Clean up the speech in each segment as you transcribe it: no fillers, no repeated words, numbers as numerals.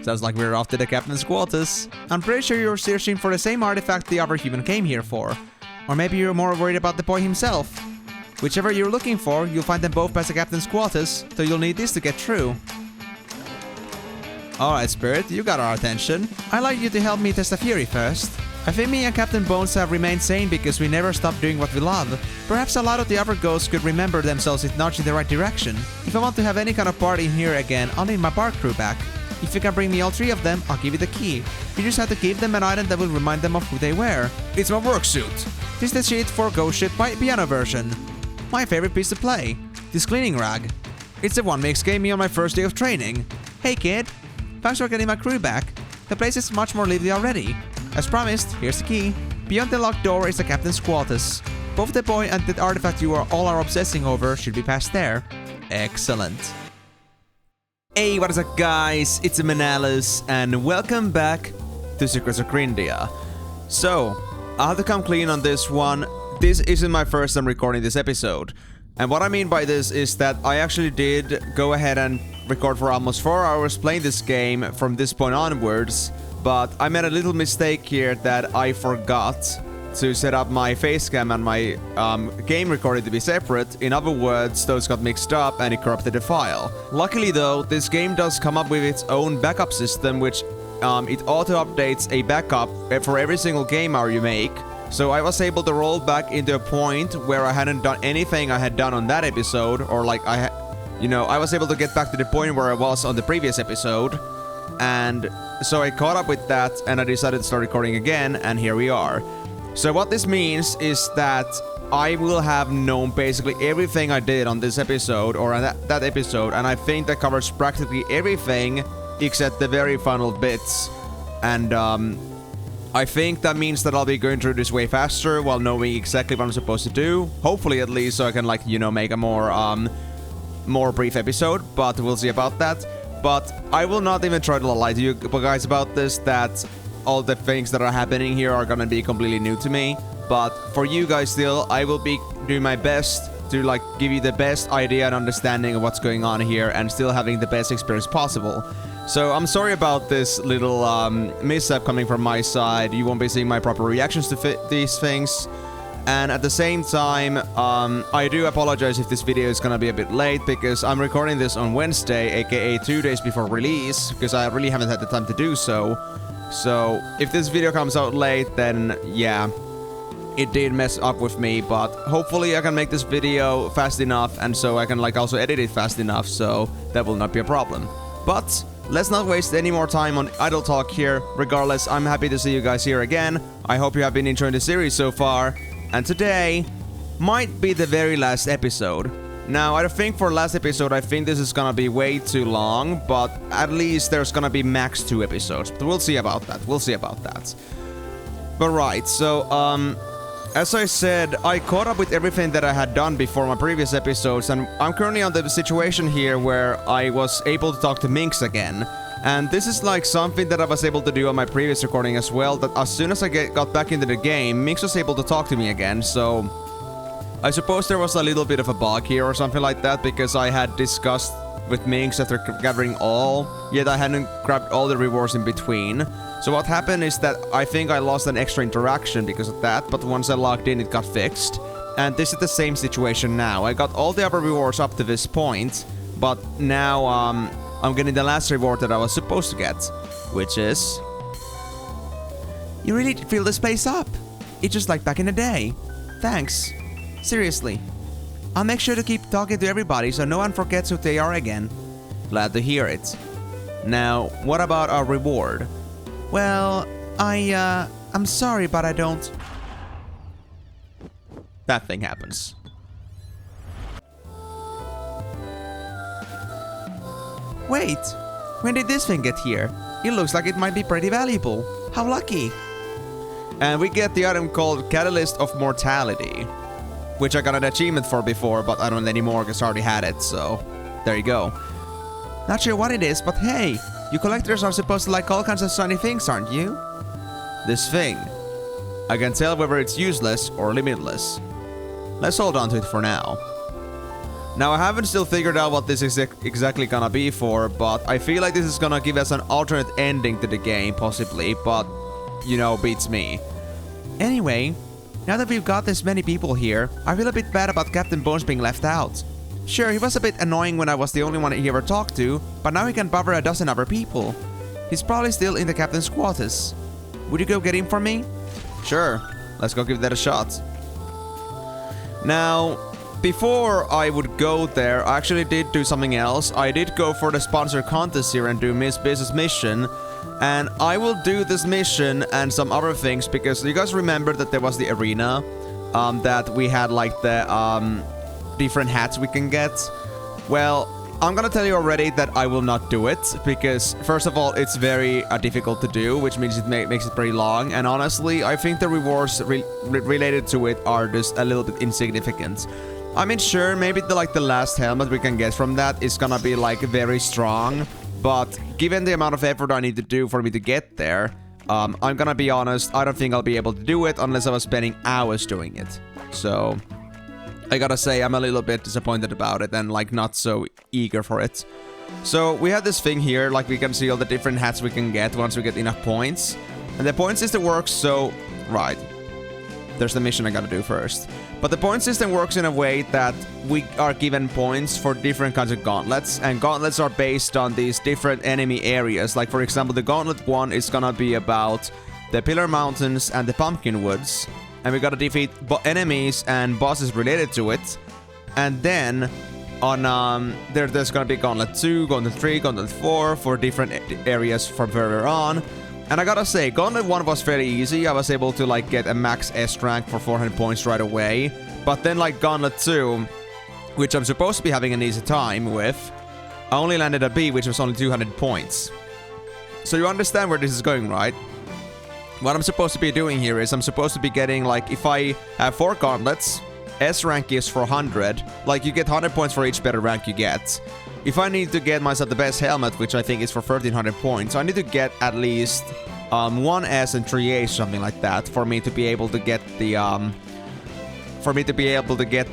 Sounds like we're off to the captain's quarters. I'm pretty sure you're searching for the same artifact the other human came here for. Or maybe you're more worried about the boy himself. Whichever you're looking for, you'll find them both past the captain's quarters, so you'll need this to get through. Alright, Spirit, you got our attention. I'd like you to help me test the theory first. I think me and Captain Bones have remained sane because we never stopped doing what we love. Perhaps a lot of the other ghosts could remember themselves if nudged in the right direction. If I want to have any kind of party in here again, I'll need my bar crew back. If you can bring me all 3 of them, I'll give you the key. You just have to give them an item that will remind them of who they were. It's my work suit. This is the sheet for Ghost Ship by piano version. My favorite piece to play. This cleaning rag. It's the one Minx gave me on my first day of training. Hey kid, thanks for getting my crew back. The place is much more lively already. As promised, here's the key. Beyond the locked door is the captain's quarters. Both the boy and the artifact you all are obsessing over should be past there. Excellent. Hey, what is up guys? It's Emenalus and welcome back to Secrets of Grindea. So, I have to come clean on this one. This isn't my first time recording this episode. And what I mean by this is that I actually did go ahead and record for almost 4 hours playing this game from this point onwards. But I made a little mistake here that I forgot to set up my facecam and my game recording to be separate. In other words, those got mixed up and it corrupted the file. Luckily though, this game does come up with its own backup system, which it auto-updates a backup for every single game hour you make. So I was able to roll back into a point where I hadn't done anything I had done on that episode, or like I was able to get back to the point where I was on the previous episode. And so I caught up with that and I decided to start recording again, and here we are. So what this means is that I will have known basically everything I did on this episode or on that episode, and I think that covers practically everything except the very final bits. And I think that means that I'll be going through this way faster while knowing exactly what I'm supposed to do. Hopefully at least, so I can make a more brief episode, but we'll see about that. But I will not even try to lie to you guys about this, that all the things that are happening here are gonna be completely new to me. But for you guys still, I will be doing my best to give you the best idea and understanding of what's going on here and still having the best experience possible. So I'm sorry about this little mishap coming from my side. You won't be seeing my proper reactions to these things. And at the same time, I do apologize if this video is gonna be a bit late, because I'm recording this on Wednesday, aka 2 days before release, because I really haven't had the time to do so. So if this video comes out late, then yeah, it did mess up with me, but hopefully I can make this video fast enough, and so I can also edit it fast enough, so that will not be a problem. But let's not waste any more time on idle talk here. Regardless, I'm happy to see you guys here again. I hope you have been enjoying the series so far. And today might be the very last episode. Now, I think for last episode, I think this is gonna be way too long, but at least there's gonna be max 2 episodes. But we'll see about that. We'll see about that. But right, so, as I said, I caught up with everything that I had done before my previous episodes, and I'm currently on the situation here where I was able to talk to Minx again. And this is something that I was able to do on my previous recording as well, that as soon as I got back into the game, Minx was able to talk to me again, so I suppose there was a little bit of a bug here or something like that, because I had discussed with Minx after gathering all, yet I hadn't grabbed all the rewards in between. So what happened is that I think I lost an extra interaction because of that, but once I logged in it got fixed. And this is the same situation now. I got all the other rewards up to this point, but now I'm getting the last reward that I was supposed to get, which is... You really fill this place up. It's just like back in the day. Thanks. Seriously. I'll make sure to keep talking to everybody so no one forgets who they are again. Glad to hear it. Now, what about our reward? Well, I'm sorry, but I don't... That thing happens. Wait, when did this thing get here? It looks like it might be pretty valuable. How lucky. And we get the item called Catalyst of Mortality, which I got an achievement for before, but I don't anymore because I already had it, so there you go. Not sure what it is, but hey, you collectors are supposed to like all kinds of shiny things, aren't you? This thing. I can tell whether it's useless or limitless. Let's hold on to it for now. Now, I haven't still figured out what this is exactly gonna be for, but I feel like this is gonna give us an alternate ending to the game, possibly, but, you know, beats me. Anyway, now that we've got this many people here, I feel a bit bad about Captain Bones being left out. Sure, he was a bit annoying when I was the only one he ever talked to, but now he can bother a dozen other people. He's probably still in the captain's quarters. Would you go get him for me? Sure, let's go give that a shot. Now, before I would go there, I actually did do something else. I did go for the sponsor contest here and do Miss Business mission. And I will do this mission and some other things because you guys remember that there was the arena, that we had like the different hats we can get. Well, I'm gonna tell you already that I will not do it because first of all, it's very difficult to do, which means it makes it pretty long. And honestly, I think the rewards related to it are just a little bit insignificant. I mean, sure, maybe the last helmet we can get from that is gonna be like very strong, but given the amount of effort I need to do for me to get there, I'm gonna be honest, I don't think I'll be able to do it unless I was spending hours doing it. So, I gotta say, I'm a little bit disappointed about it and like not so eager for it. So, we have this thing here, like we can see all the different hats we can get once we get enough points. And the point system works so... right. There's the mission I gotta do first. But the point system works in a way that we are given points for different kinds of gauntlets, and gauntlets are based on these different enemy areas. Like for example, the gauntlet 1 is gonna be about the Pillar Mountains and the Pumpkin Woods, and we gotta defeat enemies and bosses related to it. And then on there's gonna be gauntlet 2, gauntlet 3, gauntlet 4 for different areas from further on. And I gotta say, Gauntlet 1 was fairly easy. I was able to like get a max S rank for 400 points right away. But then like Gauntlet 2, which I'm supposed to be having an easy time with, I only landed a B, which was only 200 points. So you understand where this is going, right? What I'm supposed to be doing here is I'm supposed to be getting like, if I have 4 gauntlets, S rank is 400. Like you get 100 points for each better rank you get. If I need to get myself the best helmet, which I think is for 1300 points, I need to get at least 1 S and 3 A's, something like that, for me to be able to get the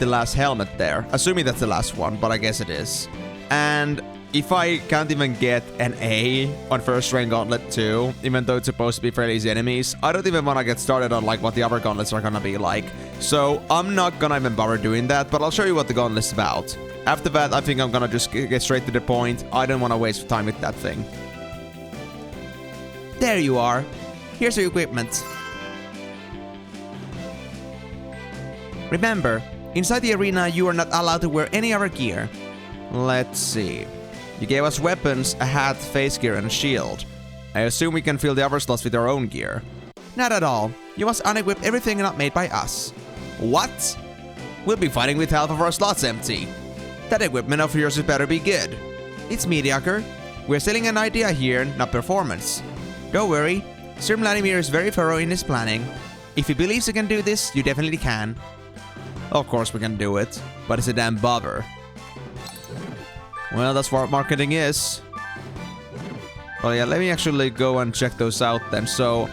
last helmet there. Assuming that's the last one, but I guess it is. And if I can't even get an A on first rank Gauntlet 2, even though it's supposed to be fairly easy enemies, I don't even want to get started on like what the other gauntlets are gonna be like. So I'm not gonna even bother doing that, but I'll show you what the gauntlet's about. After that, I think I'm gonna just get straight to the point. I don't want to waste time with that thing. There you are. Here's your equipment. Remember, inside the arena you are not allowed to wear any other gear. Let's see. You gave us weapons, a hat, face gear, and a shield. I assume we can fill the other slots with our own gear. Not at all. You must unequip everything not made by us. What? We'll be fighting with half of our slots empty. That equipment of yours is better be good. It's mediocre. We're selling an idea here, not performance. Don't worry, Sir Vladimir is very thorough in his planning. If he believes he can do this, you definitely can. Of course we can do it, but it's a damn bother. Well, that's what marketing is. Well, yeah, let me actually go and check those out then. So,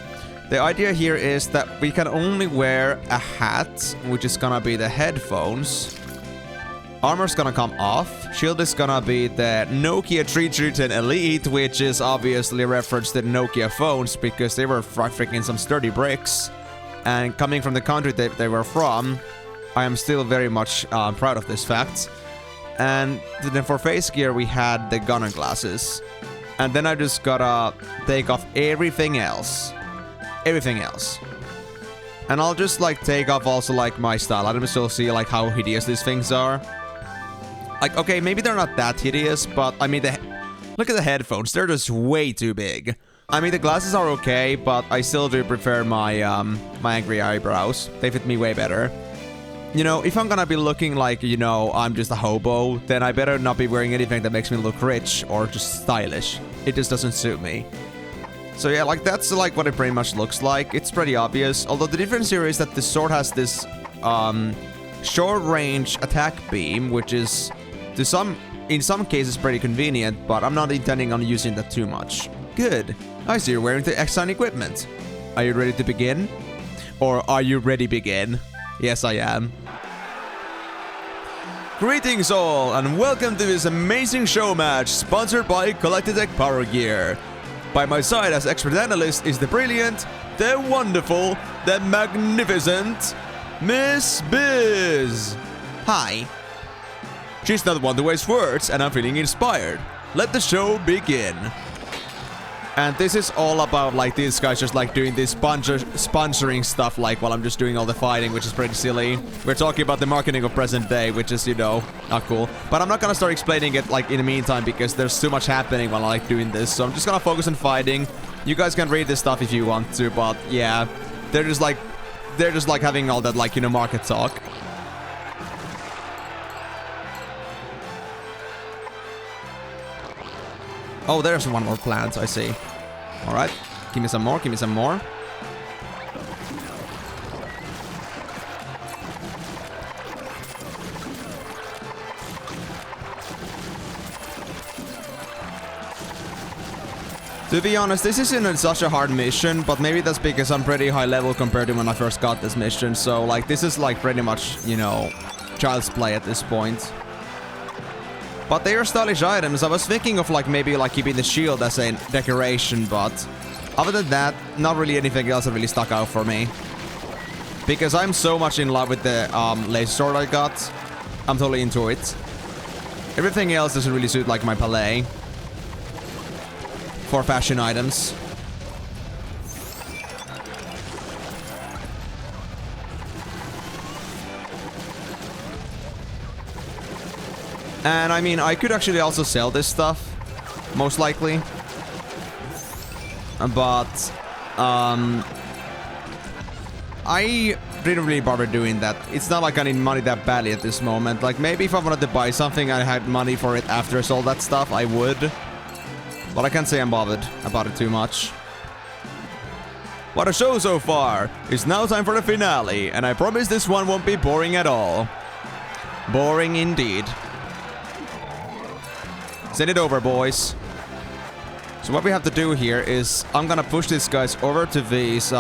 the idea here is that we can only wear a hat, which is gonna be the headphones. Armor's gonna come off. Shield is gonna be the Nokia 3310 Elite, which is obviously a reference to the Nokia phones because they were freaking some sturdy bricks. And coming from the country that they were from, I am still very much proud of this fact. And then for face gear, we had the gunner glasses. And then I just gotta take off everything else. Everything else. And I'll just like take off also like my style. I don't still see like how hideous these things are. Like, okay, maybe they're not that hideous, but I mean, look at the headphones. They're just way too big. I mean, the glasses are okay, but I still do prefer my my angry eyebrows. They fit me way better. You know, if I'm gonna be looking like, you know, I'm just a hobo, then I better not be wearing anything that makes me look rich or just stylish. It just doesn't suit me. So yeah, like that's like what it pretty much looks like. It's pretty obvious. Although the difference here is that the sword has this short range attack beam, which is in some cases pretty convenient, but I'm not intending on using that too much. Good. I see you're wearing the Exxon equipment. Are you ready to begin? Or are you ready to begin? Yes, I am. Greetings all, and welcome to this amazing show match sponsored by Collectitech Power Gear. By my side as expert analyst is the brilliant, the wonderful, the magnificent Miss Biz. Hi. She's not one to waste words, and I'm feeling inspired. Let the show begin. And this is all about like these guys just like doing this sponsoring stuff like while I'm just doing all the fighting, which is pretty silly. We're talking about the marketing of present day, which is, you know, not cool. But I'm not gonna start explaining it like in the meantime because there's too much happening while I like doing this. So I'm just gonna focus on fighting. You guys can read this stuff if you want to, but yeah, they're just like having all that like, you know, market talk. Oh, there's one more plant, I see. Alright, give me some more, give me some more. To be honest, this isn't such a hard mission, but maybe that's because I'm pretty high level compared to when I first got this mission. So, like, this is like pretty much, you know, child's play at this point. But they are stylish items. I was thinking of like maybe like keeping the shield as a decoration, but other than that, not really anything else that really stuck out for me. Because I'm so much in love with the laser sword I got. I'm totally into it. Everything else doesn't really suit like my palette for fashion items. And I mean, I could actually also sell this stuff, most likely. But, I didn't really bother doing that. It's not like I need money that badly at this moment. Like, maybe if I wanted to buy something, I had money for it after I sold that stuff, I would. But I can't say I'm bothered about it too much. What a show so far! It's now time for the finale, and I promise this one won't be boring at all. Boring indeed. Send it over, boys. So what we have to do here is I'm gonna push these guys over to these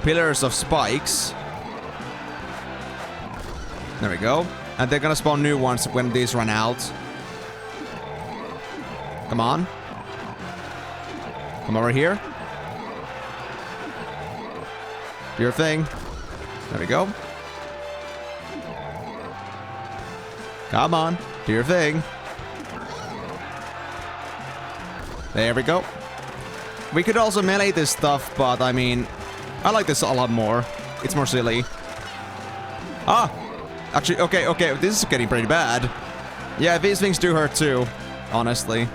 pillars of spikes. There we go. And they're gonna spawn new ones when these run out. Come on. Come over here. Do your thing. There we go. Come on. Do your thing. There we go. We could also melee this stuff, but I mean, I like this a lot more. It's more silly. Ah! Actually, okay, this is getting pretty bad. Yeah, these things do hurt too, honestly.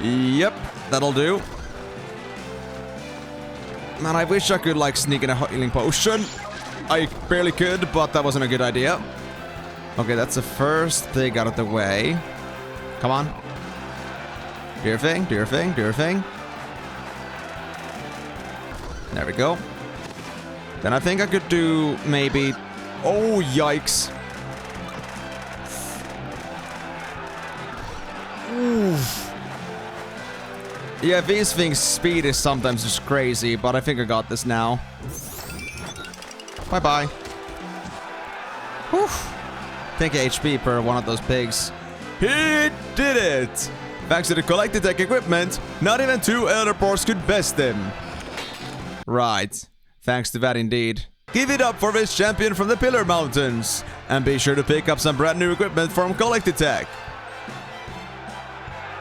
Yep, that'll do. Man, I wish I could like sneak in a healing potion. I barely could, but that wasn't a good idea. Okay, that's the first thing out of the way. Come on. Do your thing, do your thing, do your thing. There we go. Then I think I could do maybe... Oh, yikes. Oof. Yeah, these things' speed is sometimes just crazy, but I think I got this now. Bye-bye. Whew. Think HP per one of those pigs. He did it! Thanks to the Collectitech equipment, not even 2 Elder Porks could best him. Right. Thanks to that indeed. Give it up for this champion from the Pillar Mountains. And be sure to pick up some brand new equipment from Collectitech.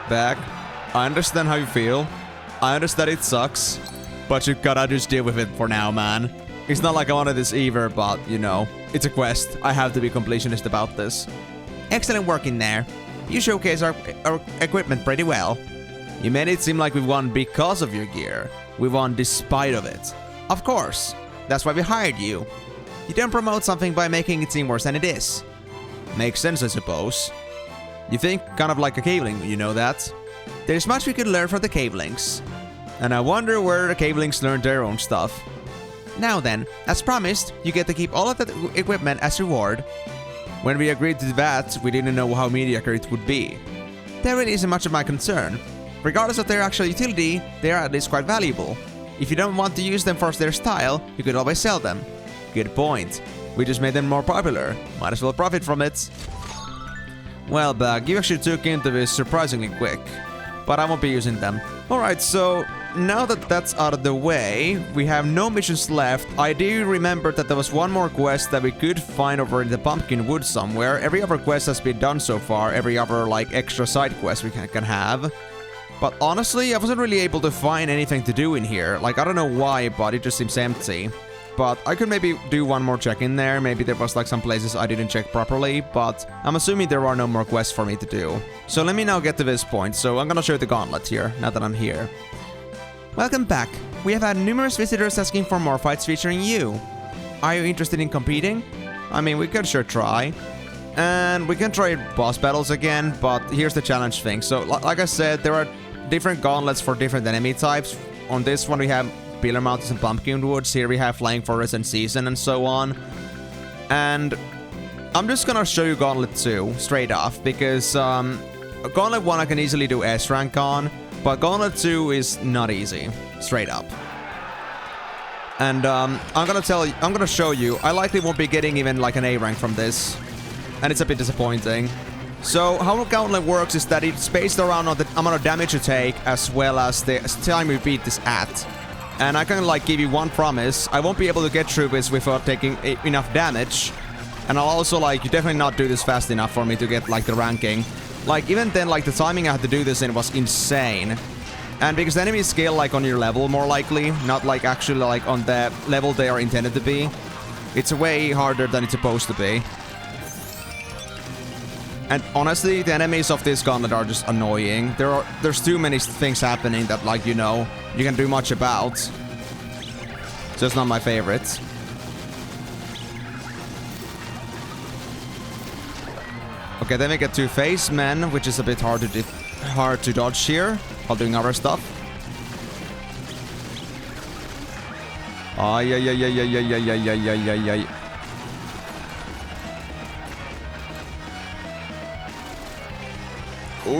Back. I understand how you feel. I understand it sucks. But you gotta just deal with it for now, man. It's not like I wanted this either, but, you know, it's a quest. I have to be completionist about this. Excellent work in there. You showcase our equipment pretty well. You made it seem like we won because of your gear. We won despite of it. Of course. That's why we hired you. You don't promote something by making it seem worse than it is. Makes sense, I suppose. You think kind of like a caveling, you know that? There's much we could learn from the cavelings. And I wonder where the cavelings learned their own stuff. Now then, as promised, you get to keep all of that equipment as reward. When we agreed to that, we didn't know how mediocre it would be. That really isn't much of my concern. Regardless of their actual utility, they are at least quite valuable. If you don't want to use them for their style, you could always sell them. Good point. We just made them more popular. Might as well profit from it. Well, Bug, you actually took into this surprisingly quick. But I won't be using them. Alright, so now that that's out of the way, we have no missions left. I do remember that there was one more quest that we could find over in the Pumpkin Wood somewhere. Every other quest has been done so far. Every other, like, extra side quest we can have. But honestly, I wasn't really able to find anything to do in here. Like, I don't know why, but it just seems empty. But I could maybe do one more check in there. Maybe there was like some places I didn't check properly, but I'm assuming there are no more quests for me to do. So let me now get to this point. So I'm gonna show the gauntlet here, now that I'm here. Welcome back. We have had numerous visitors asking for more fights featuring you. Are you interested in competing? I mean, we could sure try. And we can try boss battles again, but here's the challenge thing. So like I said, there are different gauntlets for different enemy types. On this one we have Pillar Mountains and Pumpkin Woods. Here we have Flying Forest and Season and so on. And I'm just gonna show you Gauntlet 2 straight off, because Gauntlet 1 I can easily do S rank on, but Gauntlet 2 is not easy, straight up. And I'm gonna show you, I likely won't be getting even like an A rank from this, and it's a bit disappointing. So how Gauntlet works is that it's based around on the amount of damage you take as well as the time you beat this at. And I can like give you one promise, I won't be able to get through this without taking enough damage. And I'll also like, you definitely not do this fast enough for me to get like the ranking. Like even then, like the timing I had to do this in was insane. And because the enemies scale like on your level more likely, not like actually like on the level they are intended to be. It's way harder than it's supposed to be. And honestly, the enemies of this gauntlet are just annoying. There's too many things happening that, like, you know, you can do much about. So it's not my favorite. Okay, then we get two Face Men, which is a bit hard to dodge here while doing other stuff. Ay, ay, ay, ay, ay, ay, ay, ay, ay, ay, ay. I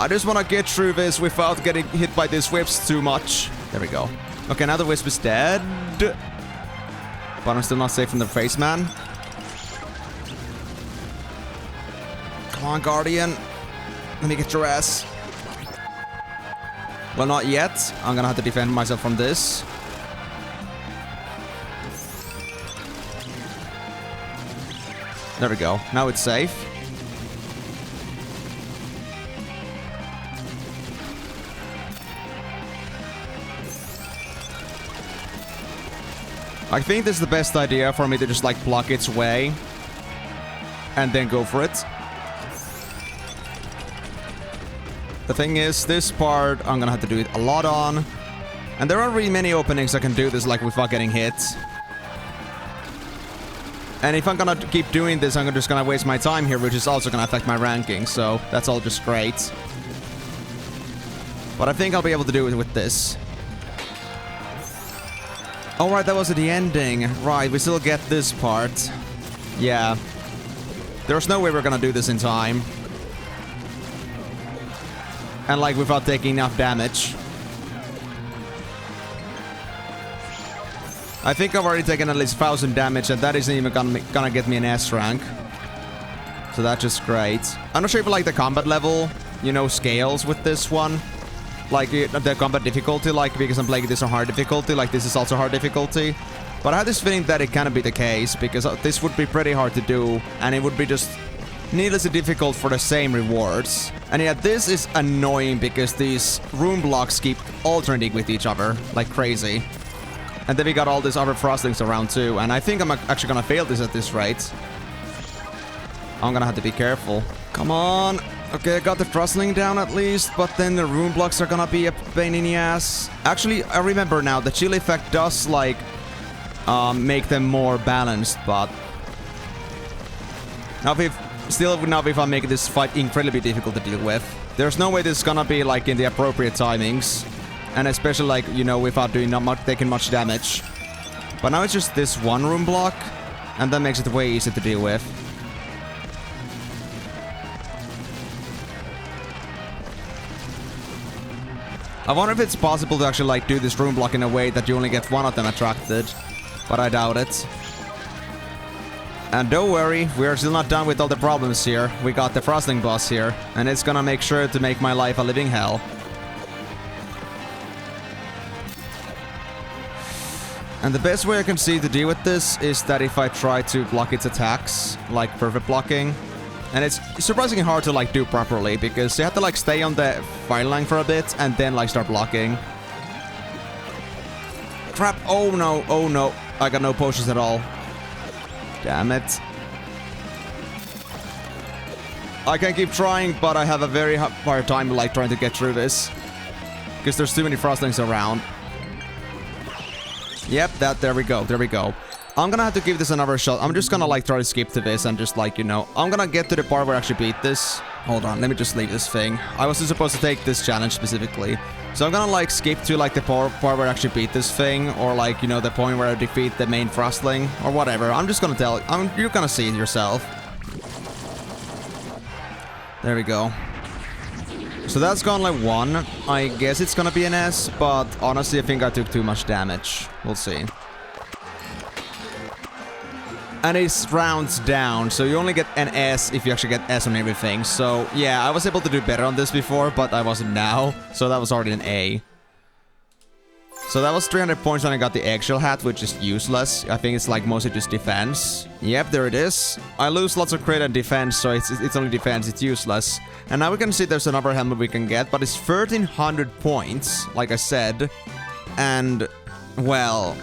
just want to get through this without getting hit by these whips too much. There we go. Okay, now the wisp is dead. But I'm still not safe from the Face Man. Come on, Guardian. Let me get your ass. Well, not yet. I'm gonna have to defend myself from this. There we go. Now it's safe. I think this is the best idea for me to just like block its way and then go for it. The thing is, this part I'm gonna have to do it a lot on. And there aren't really many openings I can do this like without getting hit. And if I'm gonna keep doing this, I'm just gonna waste my time here, which is also gonna affect my ranking, so that's all just great. But I think I'll be able to do it with this. Alright, that was the ending. Right, we still get this part. Yeah. There's no way we're gonna do this in time. And like, without taking enough damage. I think I've already taken at least 1000 damage, and that isn't even gonna get me an S rank. So that's just great. I'm not sure if like the combat level, you know, scales with this one. Like the combat difficulty, like because I'm playing this on hard difficulty, like this is also hard difficulty. But I have this feeling that it cannot be the case, because this would be pretty hard to do, and it would be just needlessly difficult for the same rewards. And yeah, this is annoying because these room blocks keep alternating with each other like crazy. And then we got all these other frostlings around too, and I think I'm actually gonna fail this at this rate. I'm gonna have to be careful. Come on! Okay, I got the frostling down at least, but then the room blocks are gonna be a pain in the ass. Actually, I remember now, the chill effect does like make them more balanced, but now if I make this fight incredibly difficult to deal with, there's no way this is gonna be like in the appropriate timings. And especially like, you know, without taking much damage. But now it's just this one room block, and that makes it way easier to deal with. I wonder if it's possible to actually like do this room block in a way that you only get one of them attracted. But I doubt it. And don't worry, we are still not done with all the problems here. We got the frosting boss here, and it's gonna make sure to make my life a living hell. And the best way I can see to deal with this is that if I try to block its attacks, like perfect blocking. And it's surprisingly hard to like do properly, because you have to like stay on the fire line for a bit and then like start blocking. Crap, oh no, I got no potions at all. Damn it. I can keep trying, but I have a very hard time like trying to get through this. Because there's too many frostlings around. Yep, there we go. I'm gonna have to give this another shot. I'm just gonna like try to skip to this and just like, you know, I'm gonna get to the part where I actually beat this. Hold on, let me just leave this thing. I wasn't supposed to take this challenge specifically. So I'm gonna like skip to like the part where I actually beat this thing, or like, you know, the point where I defeat the main frostling, or whatever. I'm just gonna tell, you're gonna see it yourself. There we go. So that's gone like 1. I guess it's gonna be an S, but honestly I think I took too much damage. We'll see. And it rounds down, so you only get an S if you actually get S on everything. So yeah, I was able to do better on this before, but I wasn't now. So that was already an A. So that was 300 points when I got the eggshell hat, which is useless. I think it's like mostly just defense. Yep, there it is. I lose lots of crit and defense, so it's only defense, it's useless. And now we can see there's another helmet we can get, but it's 1300 points, like I said. And, well,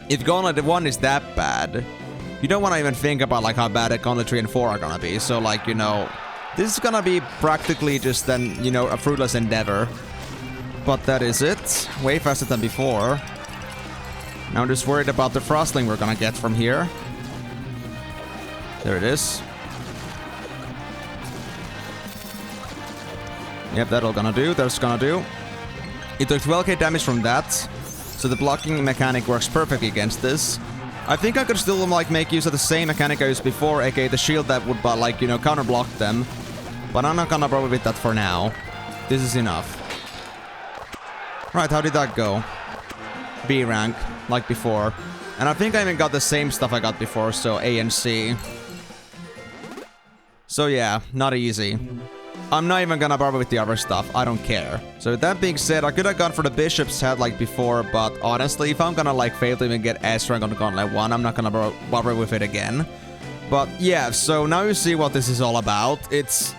if Gauntlet 1 is that bad, you don't want to even think about like how bad Gauntlet 3 and 4 are gonna be. So like, you know, this is gonna be practically just then, you know, a fruitless endeavor. But that is it. Way faster than before. Now I'm just worried about the frostling we're gonna get from here. There it is. Yep, that'll gonna do. That's gonna do. It took 12k damage from that. So the blocking mechanic works perfectly against this. I think I could still like make use of the same mechanic I used before, aka the shield that would like, you know, counter block them. But I'm not gonna bother with that for now. This is enough. Right, how did that go? B rank, like before. And I think I even got the same stuff I got before, so A and C. So yeah, not easy. I'm not even gonna bother with the other stuff, I don't care. So with that being said, I could have gone for the bishop's head like before, but honestly, if I'm gonna like fail to even get S rank on the Gauntlet 1, I'm not gonna bother with it again. But yeah, so now you see what this is all about. It's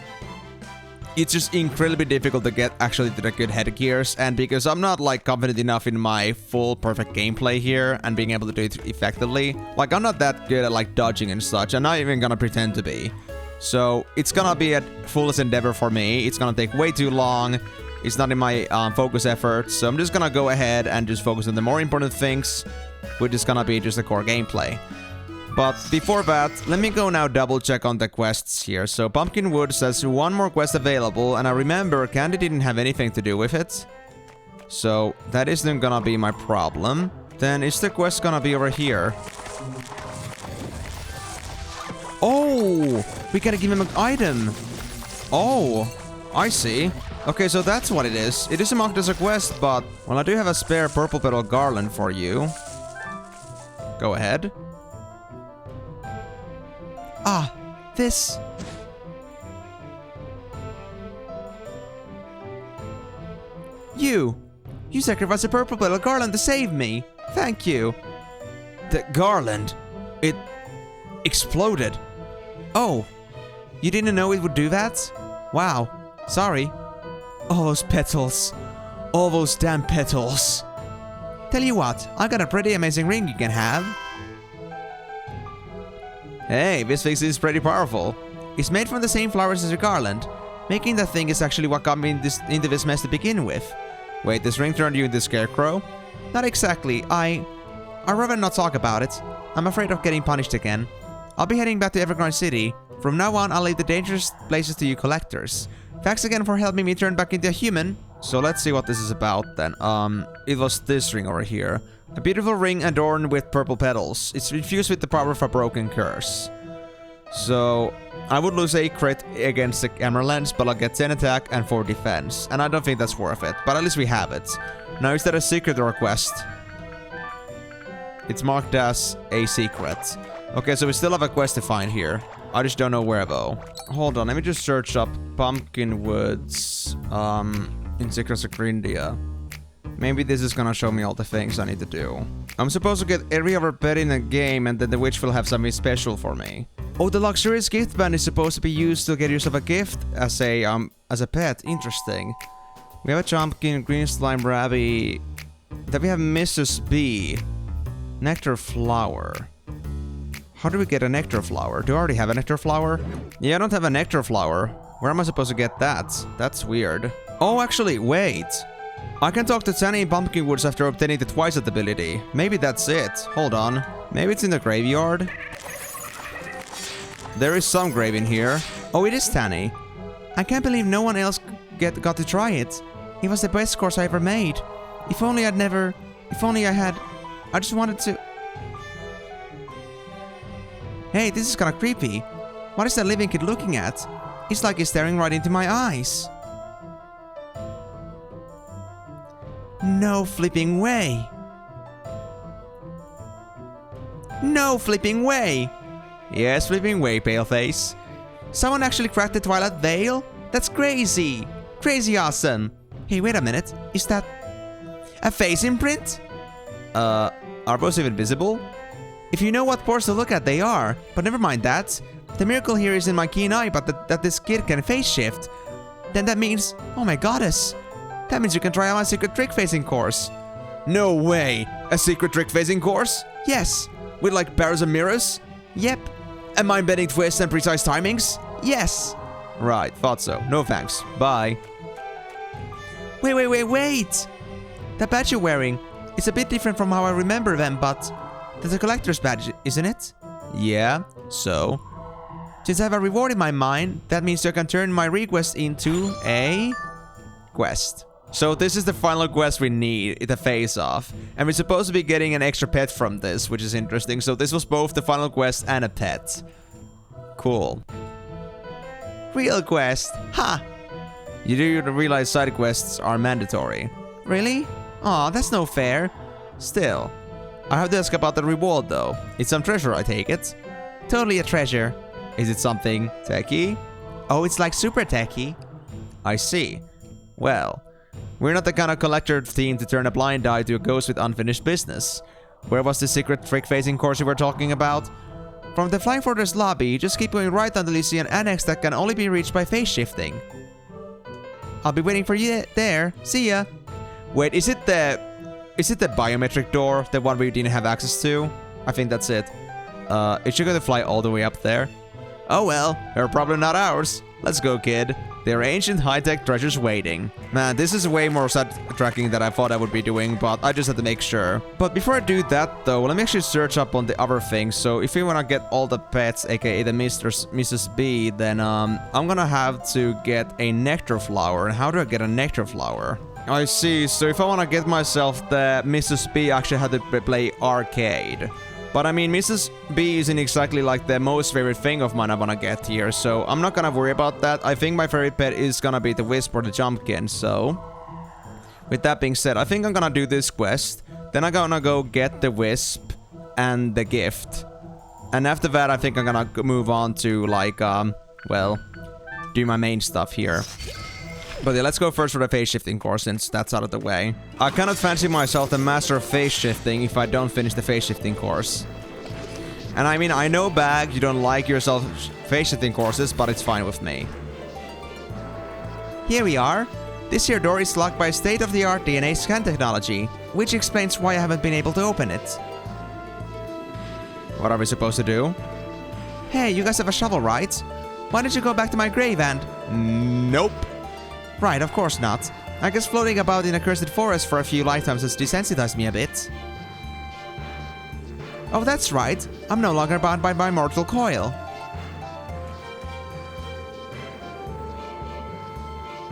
just incredibly difficult to get actually to the good headgears, and because I'm not like confident enough in my full perfect gameplay here and being able to do it effectively, like I'm not that good at like dodging and such. I'm not even gonna pretend to be. So it's gonna be a foolish endeavor for me. It's gonna take way too long. It's not in my focus efforts, so I'm just gonna go ahead and just focus on the more important things, which is gonna be just the core gameplay. But before that, let me go now double check on the quests here. So Pumpkinwood says 1 more quest available, and I remember Candy didn't have anything to do with it. So that isn't gonna be my problem. Then is the quest gonna be over here? Oh, we gotta give him an item. Oh, I see. Okay, so that's what it is. It isn't marked as a quest, but well, I do have a spare purple petal garland for you. Go ahead. Ah, this. You sacrificed a purple petal garland to save me. Thank you. The garland, it exploded. Oh, you didn't know it would do that? Wow, sorry. All those petals. All those damn petals. Tell you what, I got a pretty amazing ring you can have. Hey, this thing is pretty powerful. It's made from the same flowers as your garland. Making that thing is actually what got me into this mess to begin with. Wait, this ring turned you into a scarecrow? Not exactly, I'd rather not talk about it. I'm afraid of getting punished again. I'll be heading back to Evergreen City. From now on, I'll leave the dangerous places to you collectors. Thanks again for helping me turn back into a human. So let's see what this is about then. It was this ring over here. A beautiful ring adorned with purple petals. It's infused with the power of a broken curse. So I would lose a crit against the Emenalus, but I'll get 10 attack and 4 defense. And I don't think that's worth it, but at least we have it. Now, is that a secret or a quest? It's marked as a secret. Okay, so we still have a quest to find here. I just don't know where though. Hold on, let me just search up Pumpkin Woods in Secrets of Grindea. Maybe this is gonna show me all the things I need to do. I'm supposed to get every other pet in the game and then the witch will have something special for me. Oh, the luxurious gift band is supposed to be used to get yourself a gift as a pet. Interesting. We have a Chumpkin, Green Slime Rabby. Then we have Mrs. B. Nectar Flower. How do we get a nectar flower? Do I already have a nectar flower? Yeah, I don't have a nectar flower. Where am I supposed to get that? That's weird. Oh, actually, wait. I can talk to Tanny in Pumpkin Woods after obtaining the Twice-It ability. Maybe that's it. Hold on. Maybe it's in the graveyard? There is some grave in here. Oh, it is Tanny. I can't believe no one else got to try it. It was the best course I ever made. If only I had... I just wanted to... Hey, this is kinda creepy. What is that living kid looking at? It's like he's staring right into my eyes. No flipping way. No flipping way. Yes, flipping way, Paleface. Someone actually cracked the Twilight Veil? That's crazy. Crazy awesome. Hey, wait a minute. Is that a face imprint? Are those even visible? If you know what pores to look at, they are. But never mind that. The miracle here is in my keen eye, but that this kid can face shift. Then that means... Oh my goddess. That means you can try out my secret trick facing course. No way! A secret trick facing course? Yes. With like barrels and mirrors? Yep. And mind-bending twists and precise timings? Yes. Right, thought so. No thanks. Bye. Wait! That badge you're wearing, it's a bit different from how I remember them, but... That's a collector's badge, isn't it? Yeah, so? Since I have a reward in my mind, that means I can turn my request into a... quest. So this is the final quest we need, the face-off. And we're supposed to be getting an extra pet from this, which is interesting. So this was both the final quest and a pet. Cool. Real quest. Ha! You do realize side quests are mandatory. Really? Aw, that's no fair. Still. I have to ask about the reward though. It's some treasure, I take it. Totally a treasure. Is it something techy? Oh, it's like super techy. I see. Well, we're not the kind of collector team to turn a blind eye to a ghost with unfinished business. Where was the secret trick-facing course you were talking about? From the Flying Fortress lobby, just keep going right until you see an annex that can only be reached by phase shifting. I'll be waiting for you there. See ya. Wait, is it the biometric door? The one we didn't have access to? I think that's it. Is she gonna fly all the way up there? Oh well, her problem not ours. Let's go, kid. There are ancient high-tech treasures waiting. Man, this is way more side-tracking than I thought I would be doing, but I just had to make sure. But before I do that, though, let me actually search up on the other things. So if we want to get all the pets, aka the Mrs. B, then I'm gonna have to get a nectar flower. And how do I get a nectar flower? I see, so if I want to get myself the Mrs. B, I actually had to play arcade. But I mean, Mrs. B isn't exactly like the most favorite thing of mine I want to get here, so I'm not gonna worry about that. I think my favorite pet is gonna be the Wisp or the Jumpkin, so... With that being said, I think I'm gonna do this quest. Then I'm gonna go get the Wisp and the gift. And after that, I think I'm gonna move on to, like, well, do my main stuff here. But yeah, let's go first for the phase shifting course since that's out of the way. I cannot fancy myself the master of phase shifting if I don't finish the phase shifting course. And I mean, I know, Bag, you don't like yourself phase shifting courses, but it's fine with me. Here we are. This here door is locked by state-of-the-art DNA scan technology, which explains why I haven't been able to open it. What are we supposed to do? Hey, you guys have a shovel, right? Why don't you go back to my grave and... Nope. Right, of course not. I guess floating about in a cursed forest for a few lifetimes has desensitized me a bit. Oh, that's right. I'm no longer bound by my mortal coil.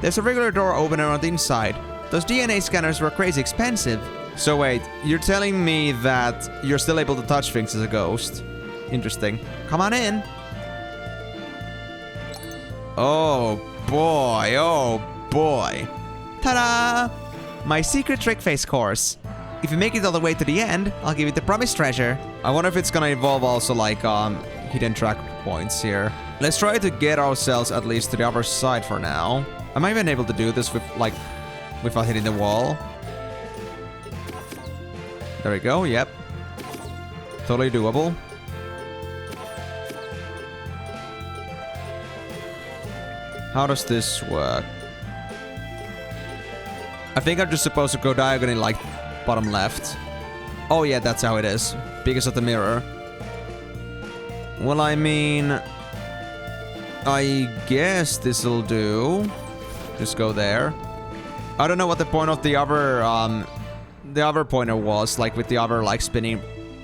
There's a regular door opener on the inside. Those DNA scanners were crazy expensive. So wait, you're telling me that you're still able to touch things as a ghost? Interesting. Come on in. Oh boy, oh boy. Ta-da! My secret trick face course. If you make it all the way to the end, I'll give you the promised treasure. I wonder if it's gonna involve also like hidden track points here. Let's try to get ourselves at least to the other side for now. Am I even able to do this with like without hitting the wall? There we go, yep. Totally doable. How does this work? I think I'm just supposed to go diagonally like bottom left. Oh yeah, that's how it is. Because of the mirror. Well, I mean, I guess this'll do. Just go there. I don't know what the point of the other pointer was, like with the other like spinning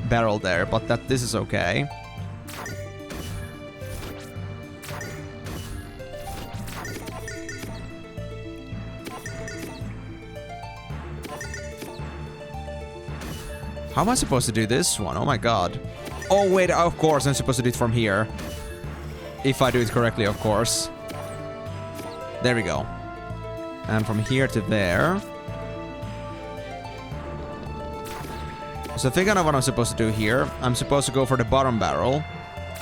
barrel there, but this is okay. How am I supposed to do this one? Oh my god. Oh wait, of course I'm supposed to do it from here. If I do it correctly, of course. There we go. And from here to there. So I think I know what I'm supposed to do here. I'm supposed to go for the bottom barrel.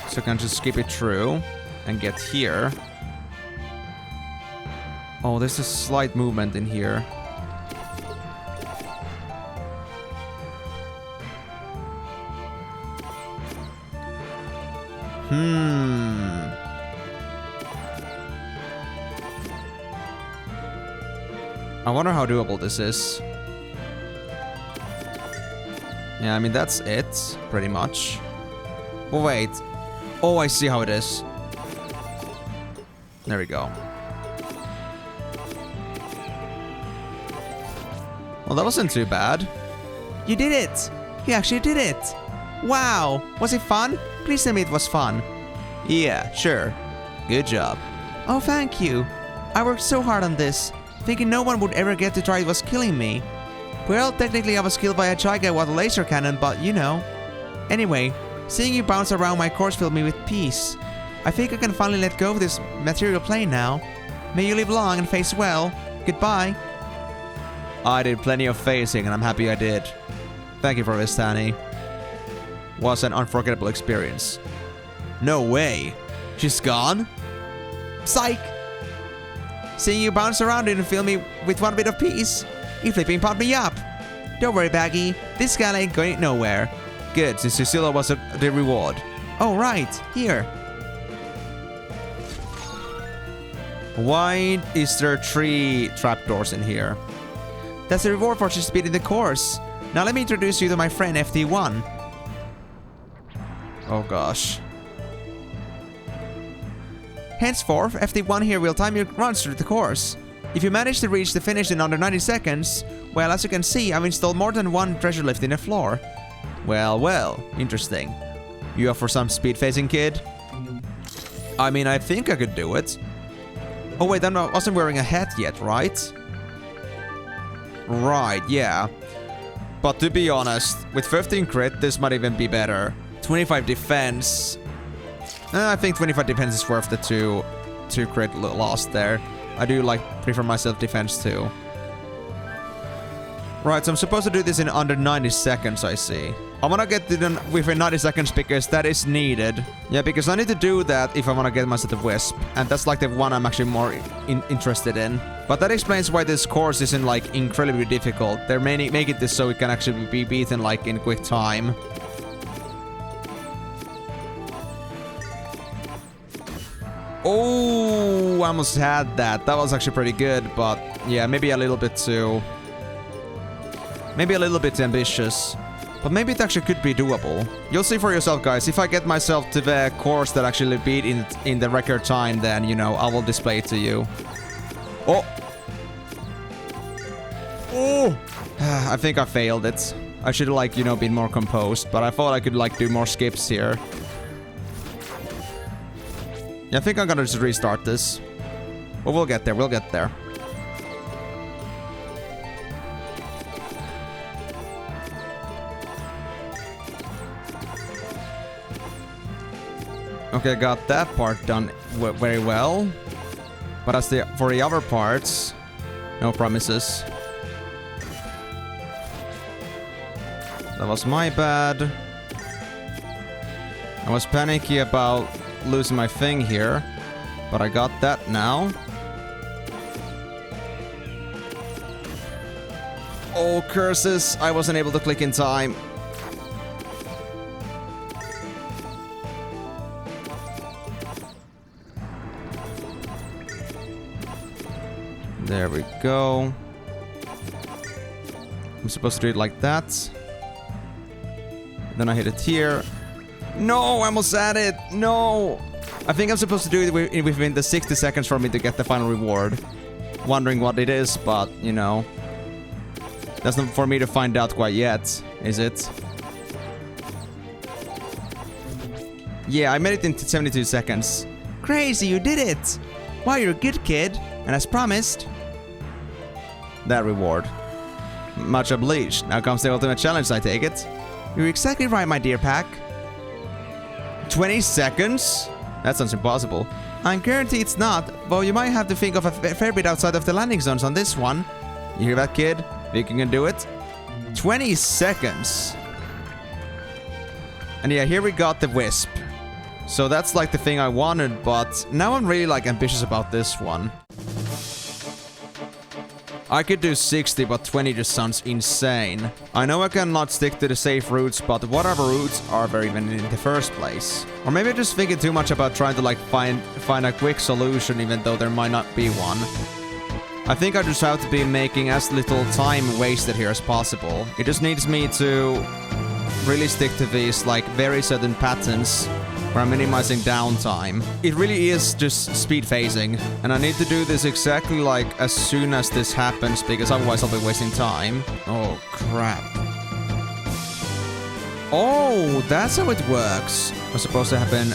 So I can just skip it through and get here. Oh, there's a slight movement in here. I wonder how doable this is. Yeah, I mean, that's it, pretty much. But wait. Oh, I see how it is. There we go. Well, that wasn't too bad. You did it! You actually did it! Wow! Was it fun? Please tell me it was fun. Yeah, sure. Good job. Oh, thank you. I worked so hard on this, thinking no one would ever get to try it was killing me. Well, technically I was killed by a giant with a laser cannon, but you know. Anyway, seeing you bounce around my course filled me with peace. I think I can finally let go of this material plane now. May you live long and face well. Goodbye. I did plenty of facing and I'm happy I did. Thank you for this, Tanny. Was an unforgettable experience. No way. She's gone? Psych! Seeing you bounce around didn't fill me with one bit of peace. You flipping pumped me up. Don't worry, Baggy. This guy ain't going nowhere. Good, since Cecilia was the reward. Oh, right. Here. Why is there 3 trapdoors in here? That's the reward for just beating the course. Now let me introduce you to my friend FD1. Oh gosh. Henceforth, FD1 here will time your runs through the course. If you manage to reach the finish in under 90 seconds, well, as you can see, I've installed more than one treasure lift in the floor. Well, well, interesting. You up for some speed facing, kid? I mean, I think I could do it. Oh wait, I wasn't wearing a hat yet, right? Right, yeah. But to be honest, with 15 crit, this might even be better. 25 defense. I think 25 defense is worth the 2 crit loss there. I do prefer myself defense too. Right, so I'm supposed to do this in under 90 seconds, I see. I wanna get it done within 90 seconds because that is needed. Yeah, because I need to do that if I wanna get myself a Wisp. And that's the one I'm actually more interested in. But that explains why this course isn't incredibly difficult. They're making this so it can actually be beaten in quick time. Oh, I almost had that. That was actually pretty good, but yeah, maybe a little bit too... Maybe a little bit ambitious. But maybe it actually could be doable. You'll see for yourself, guys. If I get myself to the course that actually beat in the record time, then, you know, I will display it to you. Oh! Oh! I think I failed it. I should have, you know, been more composed, but I thought I could, do more skips here. Yeah, I think I'm gonna just restart this. But we'll get there, we'll get there. Okay, got that part done very well. But as for the other parts, no promises. That was my bad. I was panicky about losing my thing here, but I got that now. Oh, curses! I wasn't able to click in time. There we go. I'm supposed to do it like that. Then I hit it here. No, I almost had it. No. I think I'm supposed to do it within the 60 seconds for me to get the final reward. Wondering what it is, but, you know. That's not for me to find out quite yet, is it? Yeah, I made it in 72 seconds. Crazy, you did it! Wow, you're a good kid. And as promised, that reward. Much obliged. Now comes the ultimate challenge, I take it. You're exactly right, my dear Pack. 20 seconds? That sounds impossible. I guarantee it's not, though you might have to think of a fair bit outside of the landing zones on this one. You hear that, kid? Think you can do it? 20 seconds. And yeah, here we got the Wisp. So that's like the thing I wanted, but now I'm really like ambitious about this one. I could do 60, but 20 just sounds insane. I know I cannot stick to the safe routes, but what other routes are there even in the first place? Or maybe I'm just thinking too much about trying to like find a quick solution, even though there might not be one. I think I just have to be making as little time wasted here as possible. It just needs me to really stick to these like very certain patterns where I'm minimizing downtime. It really is just speed phasing, and I need to do this exactly like as soon as this happens, because otherwise I'll be wasting time. Oh crap. Oh, that's how it works. It's supposed to happen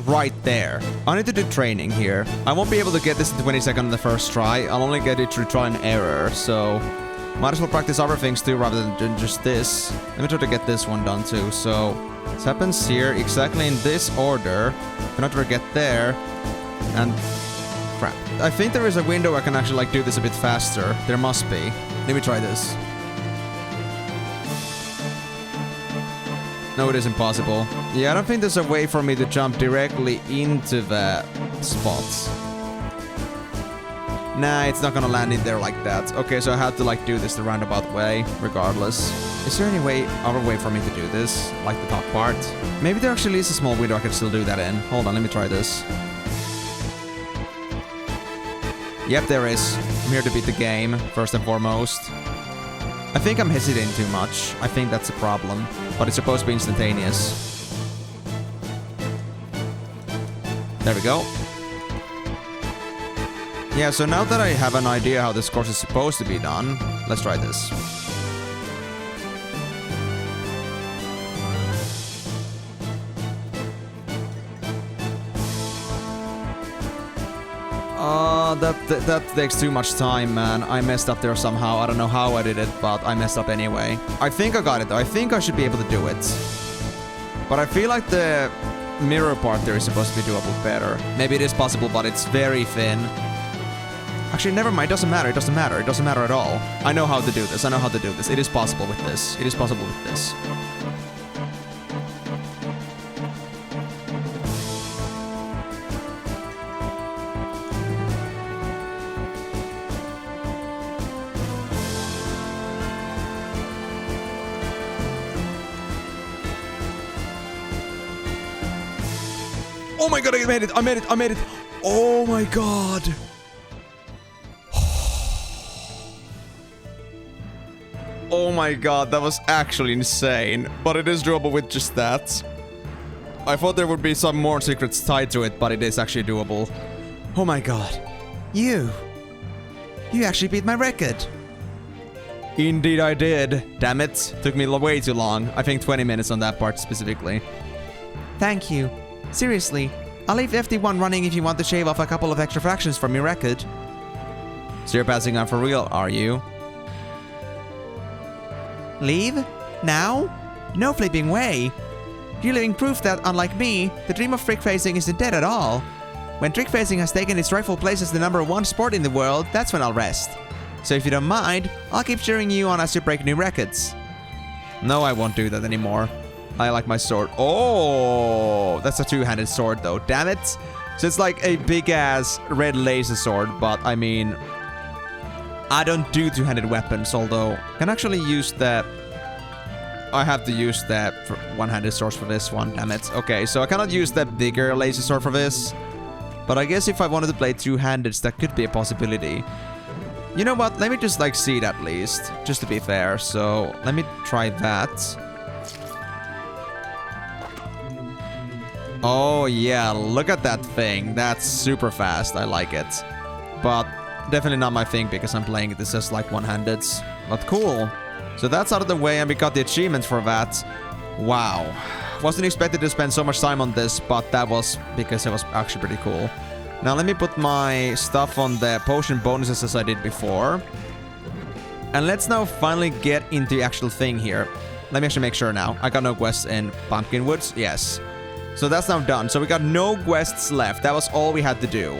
right there. I need to do training here. I won't be able to get this in 20 seconds on the first try. I'll only get it through try and error, so might as well practice other things too rather than just this. Let me try to get this one done too. So this happens here exactly in this order. Cannot forget there. And crap. I think there is a window I can actually like do this a bit faster. There must be. Let me try this. No, it is impossible. Yeah, I don't think there's a way for me to jump directly into the spots. Nah, it's not gonna land in there like that. Okay, so I have to like do this the roundabout way, regardless. Is there any other way for me to do this? Like the top part? Maybe there actually is a small window I can still do that in. Hold on, let me try this. Yep, there is. I'm here to beat the game, first and foremost. I think I'm hesitating too much. I think that's a problem. But it's supposed to be instantaneous. There we go. Yeah, so now that I have an idea how this course is supposed to be done, let's try this. That takes too much time, man. I messed up there somehow. I don't know how I did it, but I messed up anyway. I think I got it, though. I think I should be able to do it. But I feel like the mirror part there is supposed to be doable better. Maybe it is possible, but it's very thin. Actually, never mind. It doesn't matter. It doesn't matter. It doesn't matter at all. I know how to do this. I know how to do this. It is possible with this. It is possible with this. Oh my god, I made it! I made it! I made it! Oh my god! Oh my god, that was actually insane. But it is doable with just that. I thought there would be some more secrets tied to it, but it is actually doable. Oh my god. You actually beat my record. Indeed I did. Damn it. Took me way too long. I think 20 minutes on that part specifically. Thank you. Seriously, I'll leave FD1 running if you want to shave off a couple of extra fractions from your record. So you're passing on for real, are you? Leave? Now? No flipping way. You're living proof that, unlike me, the dream of frick facing isn't dead at all. When trick facing has taken its rightful place as the #1 sport in the world, that's when I'll rest. So if you don't mind, I'll keep cheering you on as you break new records. No, I won't do that anymore. I like my sword. Oh, that's a two-handed sword though. Damn it. So it's like a big-ass red laser sword, but I mean, I don't do two-handed weapons, although I can actually use that. I have to use that for one-handed sword for this one, damn it. Okay, so I cannot use that bigger laser sword for this. But I guess if I wanted to play two-handed, that could be a possibility. You know what? Let me just like see it at least, just to be fair. So let me try that. Oh yeah, look at that thing. That's super fast. I like it. But definitely not my thing because I'm playing this as like one-handed. But cool. So that's out of the way and we got the achievement for that. Wow. Wasn't expected to spend so much time on this, but that was because it was actually pretty cool. Now let me put my stuff on the potion bonuses as I did before. And let's now finally get into the actual thing here. Let me actually make sure now. I got no quests in Pumpkin Woods. Yes. So that's now done. So we got no quests left. That was all we had to do.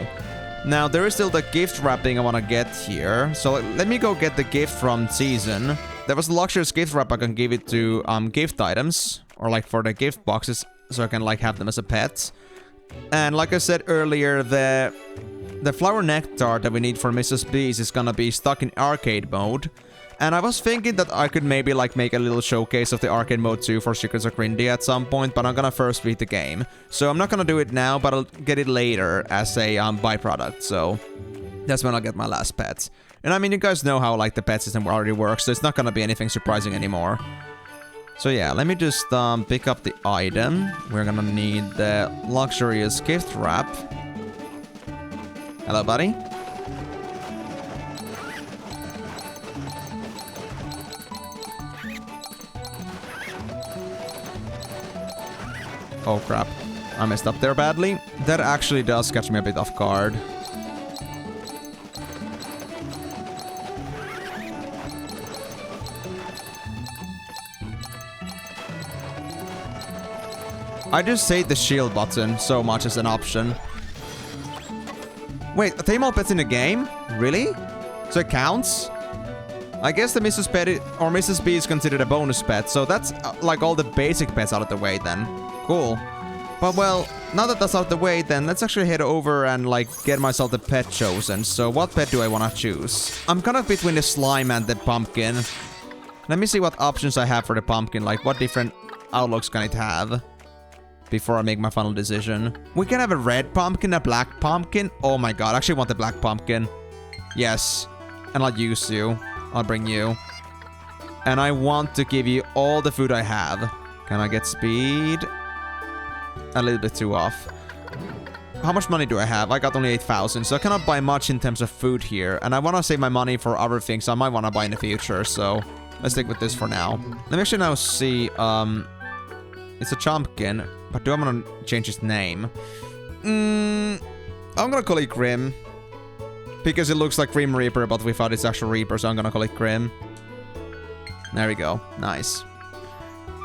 Now there is still the gift wrapping I want to get here. So let me go get the gift from Season. There was a luxurious gift wrap. I can give it to gift items. Or like for the gift boxes. So I can like have them as a pet. And like I said earlier, the flower nectar that we need for Mrs. Beast is gonna be stuck in arcade mode. And I was thinking that I could maybe like make a little showcase of the arcade mode too for Secrets of Grindea at some point, but I'm gonna first beat the game. So I'm not gonna do it now, but I'll get it later as a byproduct. So that's when I'll get my last pet. And I mean, you guys know how like the pet system already works, so it's not gonna be anything surprising anymore. So yeah, let me just pick up the item. We're gonna need the luxurious gift wrap. Hello, buddy. Oh crap, I messed up there badly. That actually does catch me a bit off guard. I just hate the shield button so much as an option. Wait, tame all pets in the game? Really? So it counts? I guess the Mrs. Pet or Mrs. B is considered a bonus pet, so that's like all the basic pets out of the way then. Cool. But well, now that that's out of the way, then let's actually head over and like get myself the pet chosen. So what pet do I want to choose? I'm kind of between the slime and the pumpkin. Let me see what options I have for the pumpkin, like what different outlooks can it have before I make my final decision. We can have a red pumpkin, a black pumpkin. Oh my god, I actually want the black pumpkin. Yes. And I'll use you. I'll bring you. And I want to give you all the food I have. Can I get speed? A little bit too off. How much money do I have? I got only 8,000, so I cannot buy much in terms of food here. And I want to save my money for other things I might want to buy in the future, so let's stick with this for now. Let me actually now see, it's a Chompkin, but do I want to change his name? I'm gonna call it Grim. Because it looks like Grim Reaper, but we thought it's actual Reaper, so I'm gonna call it Grim. There we go. Nice.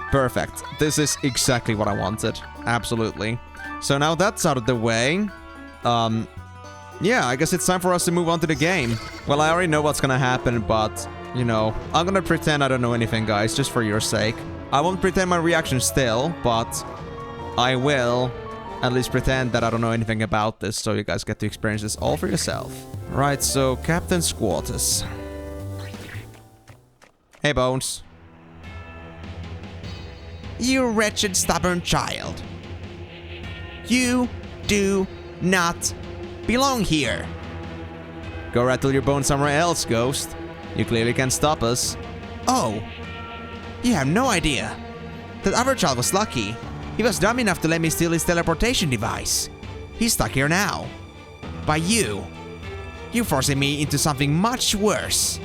Perfect. This is exactly what I wanted. Absolutely. So now that's out of the way. Yeah, I guess it's time for us to move on to the game. Well, I already know what's gonna happen, but, you know, I'm gonna pretend I don't know anything, guys, just for your sake. I won't pretend my reaction still, but I will at least pretend that I don't know anything about this, so you guys get to experience this all for yourself. Right, so Captain's quarters. Hey, Bones. You wretched, stubborn child. You do not belong here. Go rattle your bones somewhere else, Ghost. You clearly can't stop us. Oh, you have no idea. That other child was lucky. He was dumb enough to let me steal his teleportation device. He's stuck here now. By you. You forcing me into something much worse.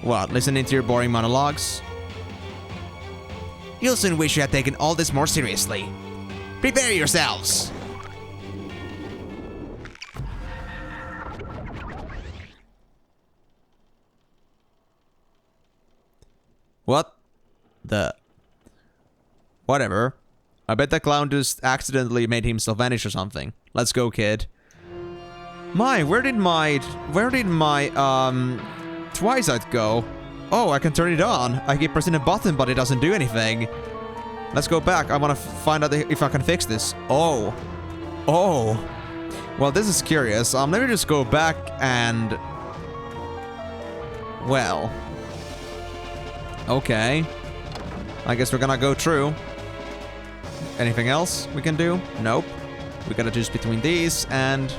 What, listening to your boring monologues? You'll soon wish you had taken all this more seriously. Prepare yourselves! What? Whatever. I bet that clown just accidentally made himself vanish or something. Let's go, kid. Where did my Twilight go? Oh, I can turn it on. I keep pressing a button, but it doesn't do anything. Let's go back. I want to find out if I can fix this. Oh. Oh. Well, this is curious. Let me just go back and... Well. Okay. I guess we're gonna go through. Anything else we can do? Nope. We gotta choose between these and...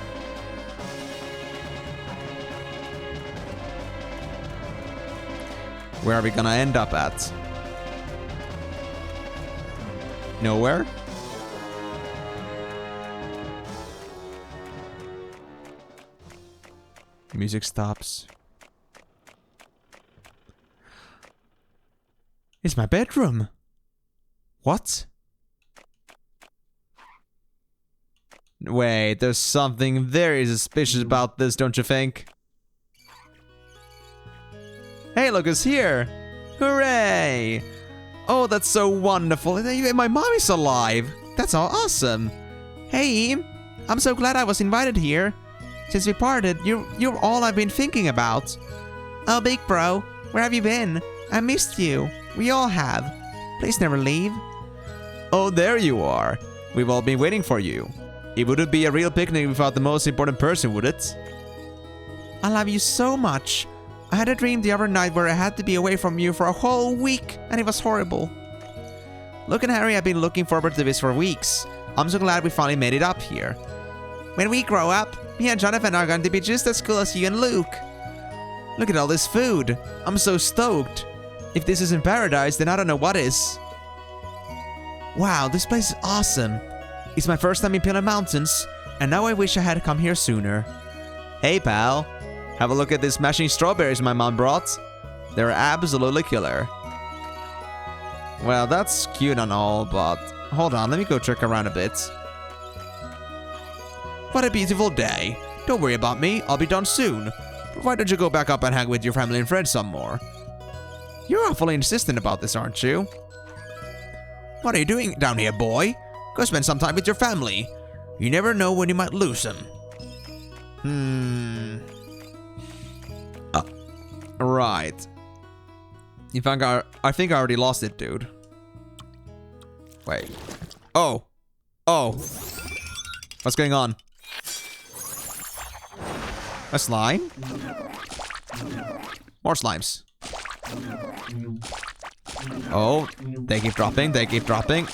Where are we gonna end up at? Nowhere? Music stops. It's my bedroom. What? Wait, there's something very suspicious about this, don't you think? Hey, look who's here! Hooray! Oh, that's so wonderful. My mom is alive. That's all awesome. Hey, I'm so glad I was invited here. Since we parted, you're all I've been thinking about. Oh, big bro, where have you been? I missed you. We all have. Please never leave. Oh, there you are. We've all been waiting for you. It wouldn't be a real picnic without the most important person, would it? I love you so much. I had a dream the other night where I had to be away from you for a whole week, and it was horrible. Luke and Harry have been looking forward to this for weeks. I'm so glad we finally made it up here. When we grow up, me and Jonathan are going to be just as cool as you and Luke. Look at all this food. I'm so stoked. If this isn't paradise, then I don't know what is. Wow, this place is awesome. It's my first time in Pillar Mountains, and now I wish I had come here sooner. Hey pal, have a look at these smashing strawberries my mom brought. They're absolutely killer. Well, that's cute and all, but hold on, let me go check around a bit. What a beautiful day. Don't worry about me, I'll be done soon. But why don't you go back up and hang with your family and friends some more? You're awfully insistent about this, aren't you? What are you doing down here, boy? Go spend some time with your family. You never know when you might lose them. Right. In fact, I think I already lost it, dude. Wait. Oh. Oh. What's going on? A slime? More slimes. Oh, they keep dropping, they keep dropping.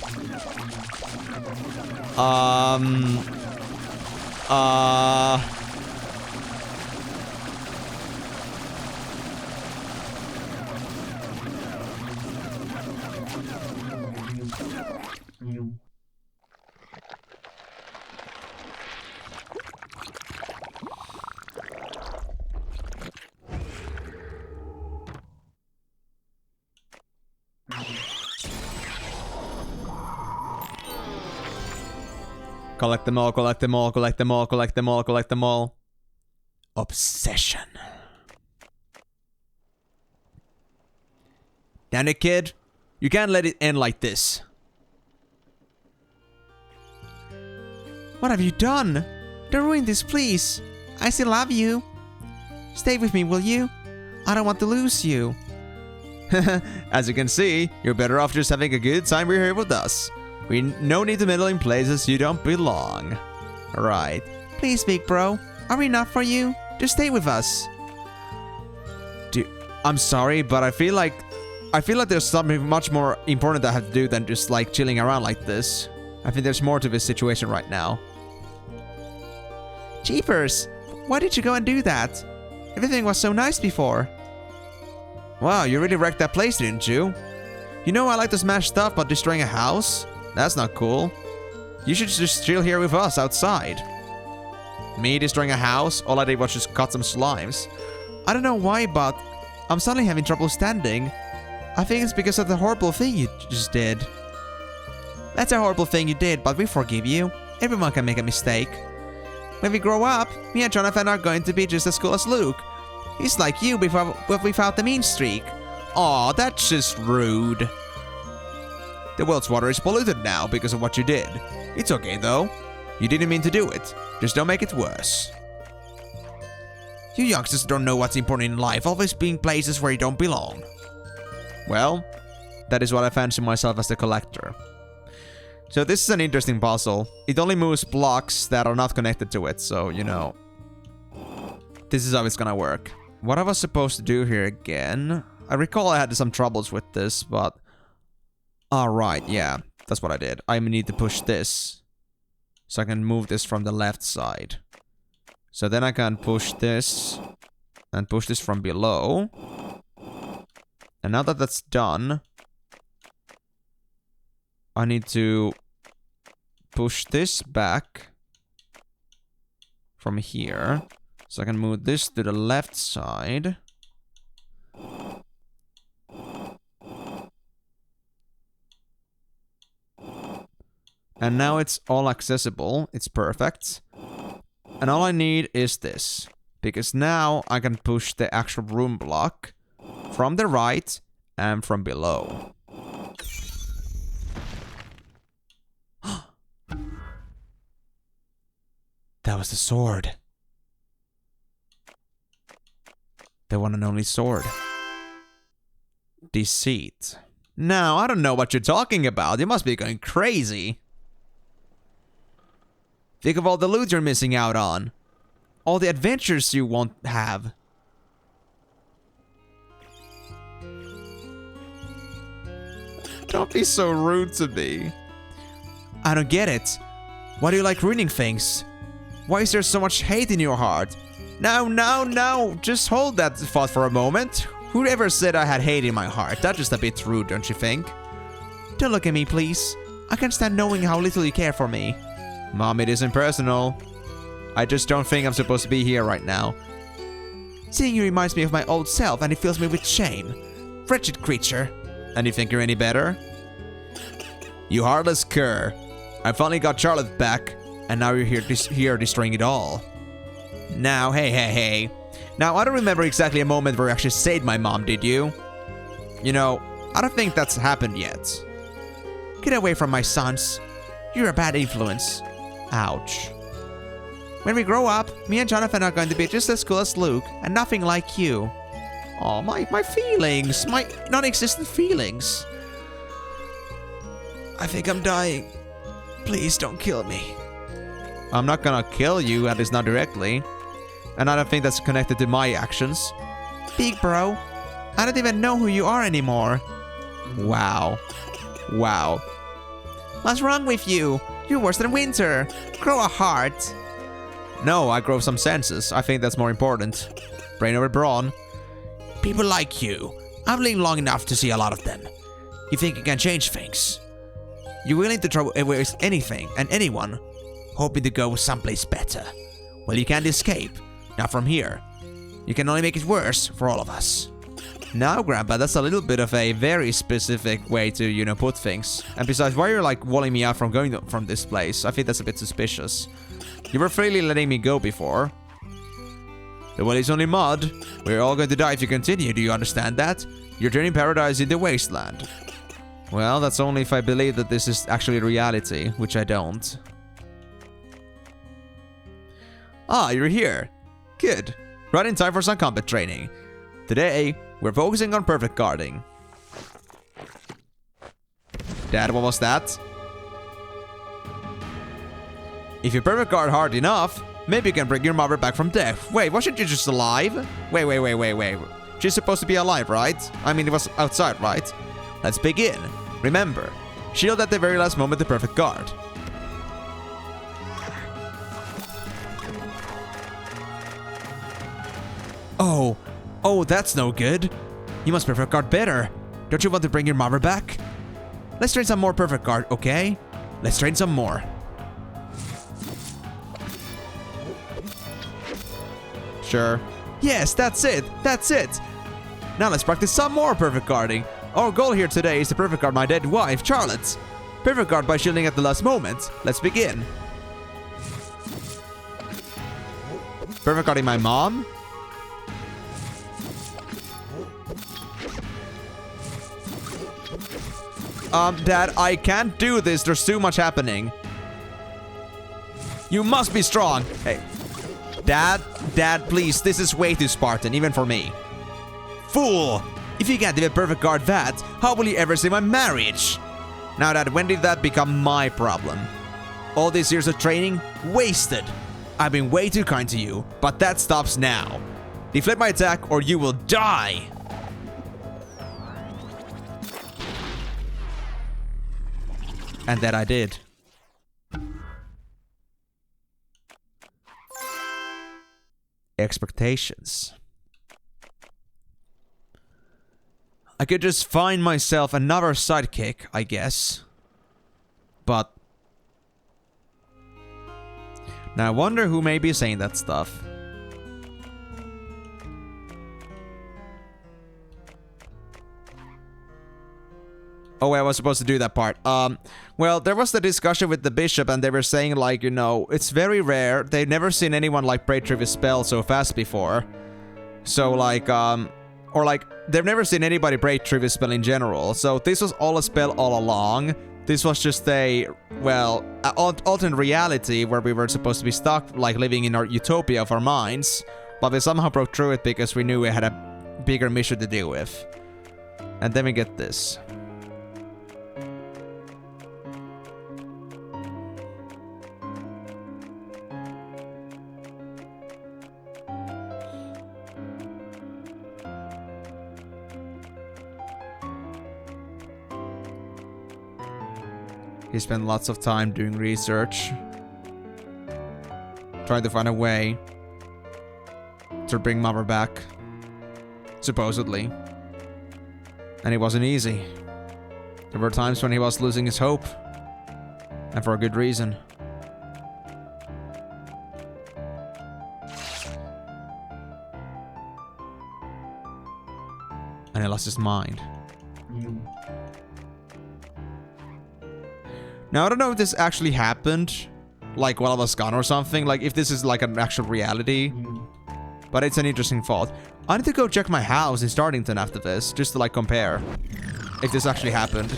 Collect them all, collect them all, collect them all, collect them all, collect them all. Obsession. Damn it, kid. You can't let it end like this. What have you done? Don't ruin this, please. I still love you. Stay with me, will you? I don't want to lose you. As you can see, you're better off just having a good time here with us. We no need to meddle in places you don't belong. Right. Please, big bro. Are we not for you? Just stay with us. I'm sorry, but I feel like there's something much more important I have to do than just like chilling around like this. I think there's more to this situation right now. Jeepers! Why did you go and do that? Everything was so nice before. Wow, you really wrecked that place, didn't you? You know I like to smash stuff, but destroying a house? That's not cool. You should just chill here with us outside. Me destroying a house? All I did was just cut some slimes. I don't know why, but I'm suddenly having trouble standing. I think it's because of the horrible thing you just did. That's a horrible thing you did, but we forgive you. Everyone can make a mistake. When we grow up, me and Jonathan are going to be just as cool as Luke. He's like you without the mean streak. Aw, that's just rude. The world's water is polluted now because of what you did. It's okay though. You didn't mean to do it. Just don't make it worse. You youngsters don't know what's important in life, always being places where you don't belong. Well, that is what I fancy myself as the collector. So this is an interesting puzzle. It only moves blocks that are not connected to it, so, you know. This is how it's gonna work. What I was supposed to do here again... I recall I had some troubles with this, but... Alright, yeah. That's what I did. I need to push this. So I can move this from the left side. So then I can push this. And push this from below. And now that that's done... I need to push this back from here. So I can move this to the left side. And now it's all accessible. It's perfect. And all I need is this. Because now I can push the actual room block from the right and from below. That was the sword. The one and only sword. Deceit. Now, I don't know what you're talking about. You must be going crazy. Think of all the loot you're missing out on. All the adventures you won't have. Don't be so rude to me. I don't get it. Why do you like ruining things? Why is there so much hate in your heart? No. Just hold that thought for a moment. Whoever said I had hate in my heart? That's just a bit rude, don't you think? Don't look at me, please. I can't stand knowing how little you care for me. Mom, it isn't personal. I just don't think I'm supposed to be here right now. Seeing you reminds me of my old self and it fills me with shame. Wretched creature. And you think you're any better? You heartless cur. I finally got Charlotte back. And now you're here destroying it all. Now, hey. Now, I don't remember exactly a moment where you actually saved my mom, did you? You know, I don't think that's happened yet. Get away from my sons. You're a bad influence. Ouch. When we grow up, me and Jonathan are going to be just as cool as Luke, and nothing like you. Oh, my feelings. My non-existent feelings. I think I'm dying. Please don't kill me. I'm not gonna kill you, at least not directly. And I don't think that's connected to my actions. Big bro, I don't even know who you are anymore. Wow. What's wrong with you? You're worse than Winter. Grow a heart. No, I grow some senses. I think that's more important. Brain over brawn. People like you. I've lived long enough to see a lot of them. You think you can change things. You're willing to throw away anything and anyone, hoping to go someplace better. Well, you can't escape. Not from here. You can only make it worse for all of us. Now, Grandpa, that's a little bit of a very specific way to, you know, put things. And besides, why you're like walling me out from going from this place? I think that's a bit suspicious. You were freely letting me go before. The well is only mud. We're all going to die if you continue, do you understand that? You're turning paradise into wasteland. Well, that's only if I believe that this is actually reality, which I don't. Ah, you're here. Good. Right in time for some combat training. Today, we're focusing on perfect guarding. Dad, what was that? If you perfect guard hard enough, maybe you can bring your mother back from death. Wait, wasn't you just alive? Wait. She's supposed to be alive, right? I mean, it was outside, right? Let's begin. Remember, shield at the very last moment to perfect guard. Oh, that's no good. You must perfect guard better. Don't you want to bring your mother back? Let's train some more perfect guard, okay? Let's train some more. Sure. Yes, that's it. Now let's practice some more perfect guarding. Our goal here today is to perfect guard my dead wife, Charlotte. Perfect guard by shielding at the last moment. Let's begin. Perfect guarding my mom. Dad, I can't do this. There's too much happening. You must be strong. Hey. Dad, please, this is way too Spartan, even for me. Fool! If you can't even perfect guard that, how will you ever save my marriage? Now, Dad, when did that become my problem? All these years of training, wasted. I've been way too kind to you, but that stops now. Deflect my attack or you will die! And that I did. Expectations. I could just find myself another sidekick, I guess. But... now I wonder who may be saying that stuff. Oh, I was supposed to do that part. Well, there was the discussion with the bishop and they were saying like, you know, it's very rare. They've never seen anyone like break through his spell so fast before. So like, or like, they've never seen anybody break through his spell in general. So this was all a spell all along. This was just a, well, alternate reality where we were supposed to be stuck, like living in our utopia of our minds. But we somehow broke through it because we knew we had a bigger mission to deal with. And then we get this. He spent lots of time doing research, trying to find a way to bring Mother back, supposedly. And it wasn't easy. There were times when he was losing his hope, and for a good reason. And he lost his mind. Now, I don't know if this actually happened, like while I was gone or something, like if this is like an actual reality, but it's an interesting thought. I need to go check my house in Startington after this, just to like compare if this actually happened.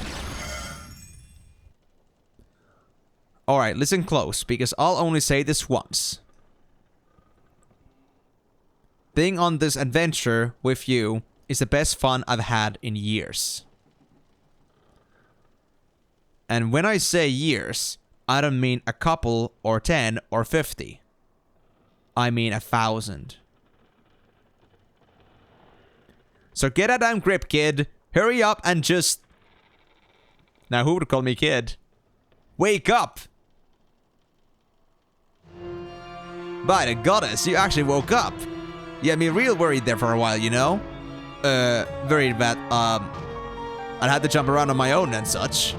Alright, listen close, because I'll only say this once. Being on this adventure with you is the best fun I've had in years. And when I say years, I don't mean a couple or 10 or 50. I mean 1,000. So get a damn grip, kid. Hurry up and just... now who would call me kid? Wake up! By the goddess, you actually woke up. You had me real worried there for a while, you know? Worried that, I had to jump around on my own and such.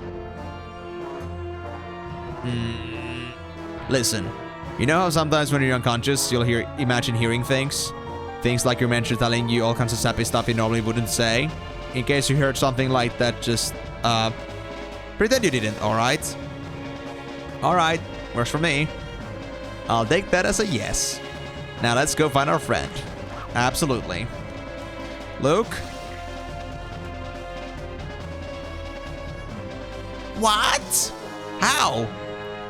Listen, you know how sometimes when you're unconscious, you'll imagine hearing things? Things like your mentor telling you all kinds of sappy stuff you normally wouldn't say? In case you heard something like that, just, pretend you didn't, alright? Alright, works for me. I'll take that as a yes. Now let's go find our friend. Absolutely. Luke? What? How?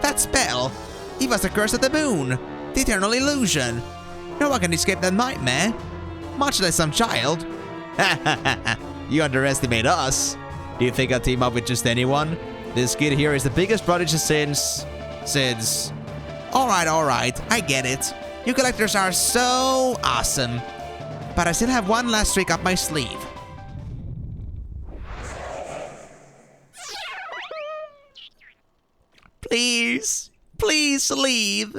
That spell? He was the curse of the moon. The eternal illusion. No one can escape that nightmare. Much less some child. You underestimate us. Do you think I'll team up with just anyone? This kid here is the biggest prodigy since... Alright, I get it. You collectors are so awesome. But I still have one last trick up my sleeve. Please, please leave.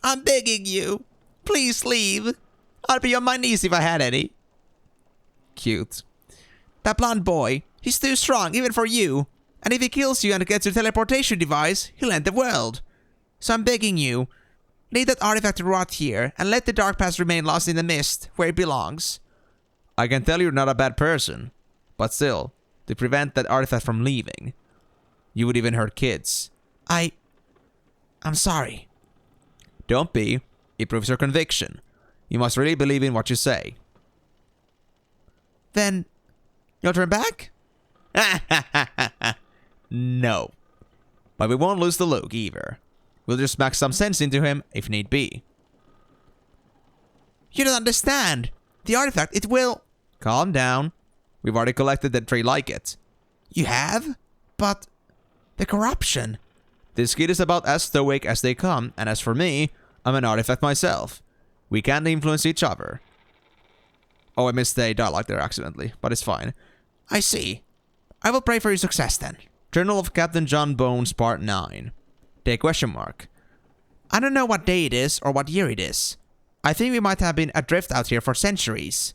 I'm begging you. Please leave. I'd be on my knees if I had any. Cute. That blonde boy, he's too strong even for you. And if he kills you and gets your teleportation device, he'll end the world. So I'm begging you, leave that artifact to rot here and let the dark past remain lost in the mist where it belongs. I can tell you're not a bad person, but still, to prevent that artifact from leaving, you would even hurt kids. I'm sorry. Don't be. It proves your conviction. You must really believe in what you say. Then, you'll turn back? No. But we won't lose the Luke either. We'll just smack some sense into him if need be. You don't understand. The artifact, it will... Calm down. We've already collected the tree like it. You have? But... the corruption. This kid is about as stoic as they come, and as for me, I'm an artifact myself. We can't influence each other. Oh, I missed a dialogue there accidentally, but it's fine. I see. I will pray for your success then. Journal of Captain John Bones, Part 9. Day question mark. I don't know what day it is or what year it is. I think we might have been adrift out here for centuries.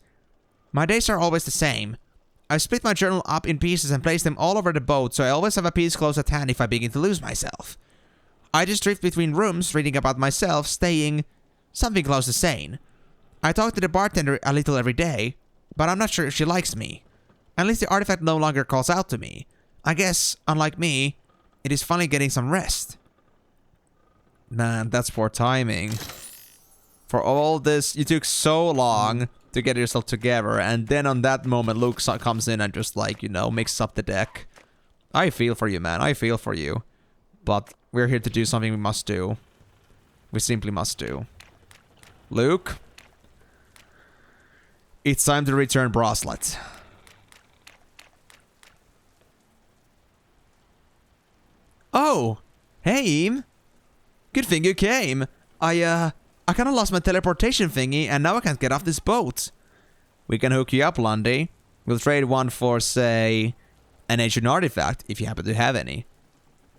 My days are always the same. I split my journal up in pieces and place them all over the boat, so I always have a piece close at hand if I begin to lose myself. I just drift between rooms, reading about myself, staying something close to sane. I talk to the bartender a little every day, but I'm not sure if she likes me. At least the artifact no longer calls out to me. I guess, unlike me, it is finally getting some rest. Man, that's poor timing. For all this, you took so long to get yourself together, and then on that moment, Luke comes in and just like, you know, mixes up the deck. I feel for you, man. I feel for you. But we're here to do something we must do. We simply must do. Luke? It's time to return bracelet. Oh! Hey, Em! Good thing you came. I kinda lost my teleportation thingy and now I can't get off this boat. We can hook you up, Lundy. We'll trade one for, say, an ancient artifact, if you happen to have any.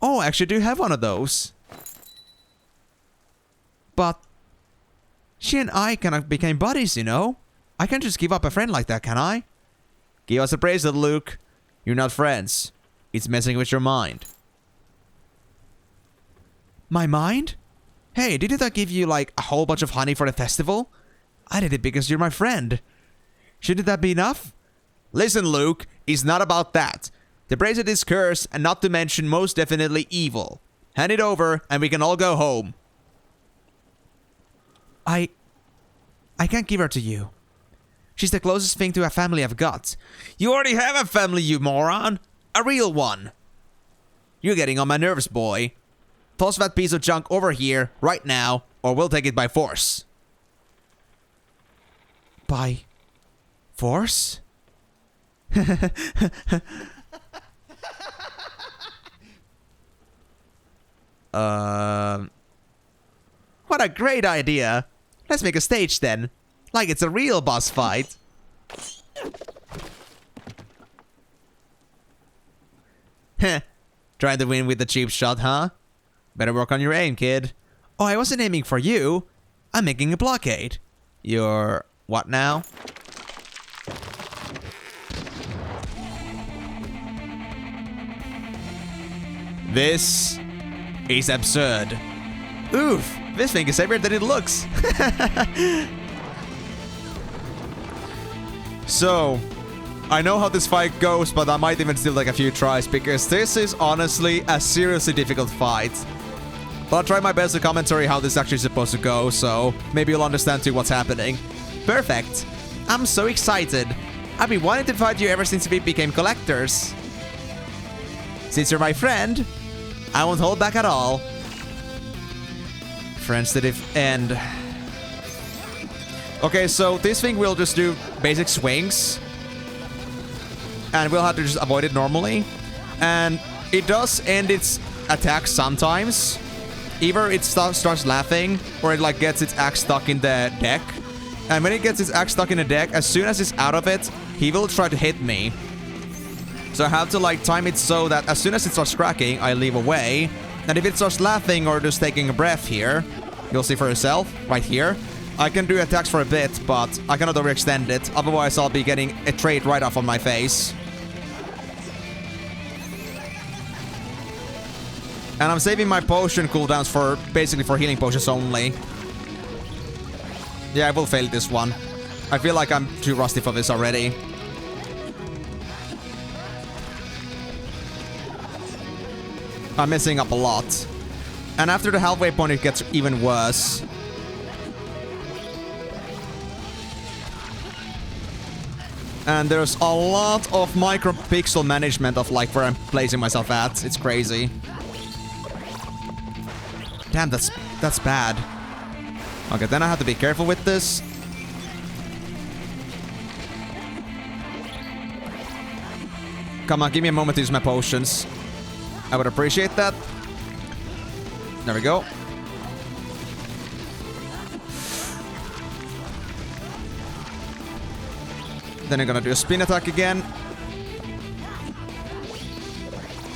Oh, I actually do have one of those. But she and I kinda became buddies, you know? I can't just give up a friend like that, can I? Give us a bracelet, Luke. You're not friends. It's messing with your mind. My mind? Hey, didn't I give you like a whole bunch of honey for the festival? I did it because you're my friend. Shouldn't that be enough? Listen, Luke, it's not about that. The bracelet is cursed and not to mention most definitely evil. Hand it over and we can all go home. I can't give her to you. She's the closest thing to a family I've got. You already have a family, you moron. A real one. You're getting on my nerves, boy. Toss that piece of junk over here, right now, or we'll take it by force. By force? What a great idea. Let's make a stage then. Like it's a real boss fight. Heh. Trying to win with the cheap shot, huh? Better work on your aim, kid. Oh, I wasn't aiming for you. I'm making a blockade. You're... what now? This is absurd. Oof, this thing is heavier than it looks. So, I know how this fight goes, but I might even still take a few tries because this is honestly a seriously difficult fight. But I'll try my best to commentary how this actually is supposed to go, so maybe you'll understand too what's happening. Perfect. I'm so excited. I've been wanting to fight you ever since we became collectors. Since you're my friend, I won't hold back at all. Friends to the end. Okay, so this thing will just do basic swings. And we'll have to just avoid it normally. And it does end its attack sometimes. Either it starts laughing, or it like gets its axe stuck in the deck. And when it gets its axe stuck in the deck, as soon as it's out of it, he will try to hit me. So I have to like time it so that as soon as it starts cracking, I leave away. And if it starts laughing or just taking a breath here, you'll see for yourself, right here. I can do attacks for a bit, but I cannot overextend it. Otherwise, I'll be getting a trait right off on my face. And I'm saving my potion cooldowns for basically for healing potions only. Yeah, I will fail this one. I feel like I'm too rusty for this already. I'm messing up a lot. And after the halfway point, it gets even worse. And there's a lot of micro-pixel management of like where I'm placing myself at. It's crazy. Damn, that's bad. Okay, then I have to be careful with this. Come on, give me a moment to use my potions. I would appreciate that. There we go. Then I'm gonna do a spin attack again.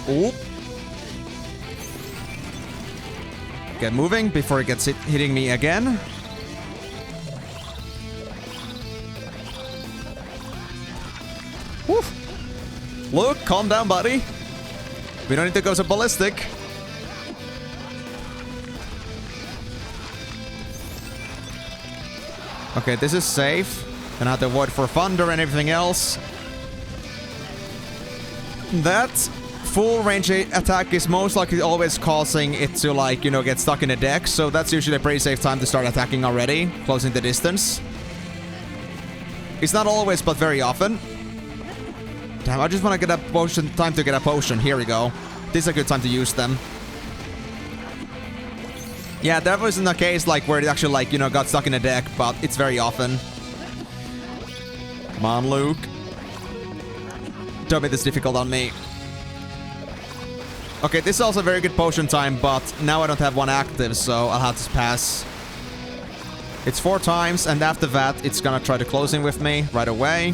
Oop. Get moving before it gets hitting me again. Woof. Look, calm down, buddy. We don't need to go so ballistic. Okay, this is safe. Gonna have to avoid for thunder and everything else. That full range attack is most likely always causing it to, like, you know, get stuck in the deck. So that's usually a pretty safe time to start attacking already, closing the distance. It's not always, but very often. Damn, I just want to get a potion. Time to get a potion. Here we go. This is a good time to use them. Yeah, that wasn't the case, like, where it actually, like, you know, got stuck in the deck, but it's very often. Come on, Luke. Don't make this difficult on me. Okay, this is also a very good potion time, but now I don't have one active, so I'll have to pass. It's 4 times, and after that, it's gonna try to close in with me right away.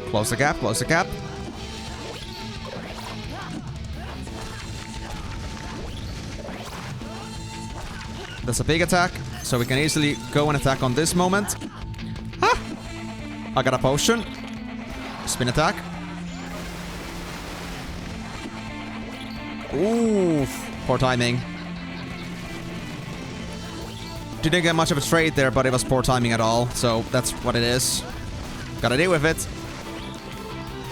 Close the gap, close the gap. That's a big attack, so we can easily go and attack on this moment. Ah! I got a potion. Spin attack. Ooh, poor timing. Didn't get much of a trade there, but it was poor timing at all, so that's what it is. Gotta deal with it.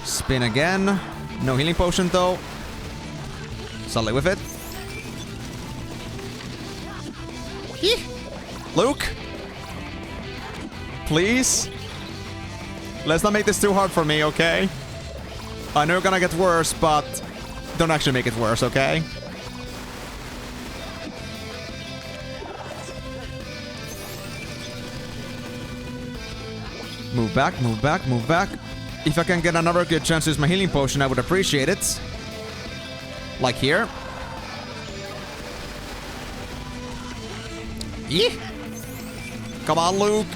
Spin again. No healing potion though. Solid with it. Luke? Please? Let's not make this too hard for me, okay? I know it's gonna get worse, but don't actually make it worse, okay? Move back, move back, move back. If I can get another good chance to use my healing potion, I would appreciate it. Like here. Yeah. Come on, Luke.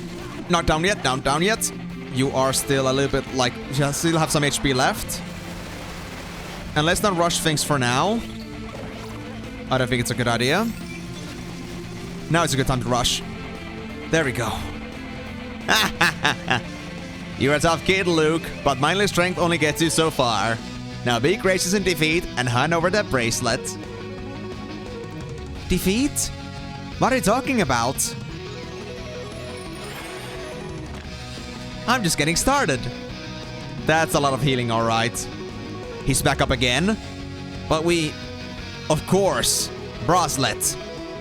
Not down yet, down yet. You are still a little bit like, you still have some HP left. And let's not rush things for now. I don't think it's a good idea. Now it's a good time to rush. There we go. You're a tough kid, Luke, but mindless strength only gets you so far. Now be gracious in defeat and hand over that bracelet. Defeat? What are you talking about? I'm just getting started. That's a lot of healing, alright. He's back up again. But we... Of course. Bracelet.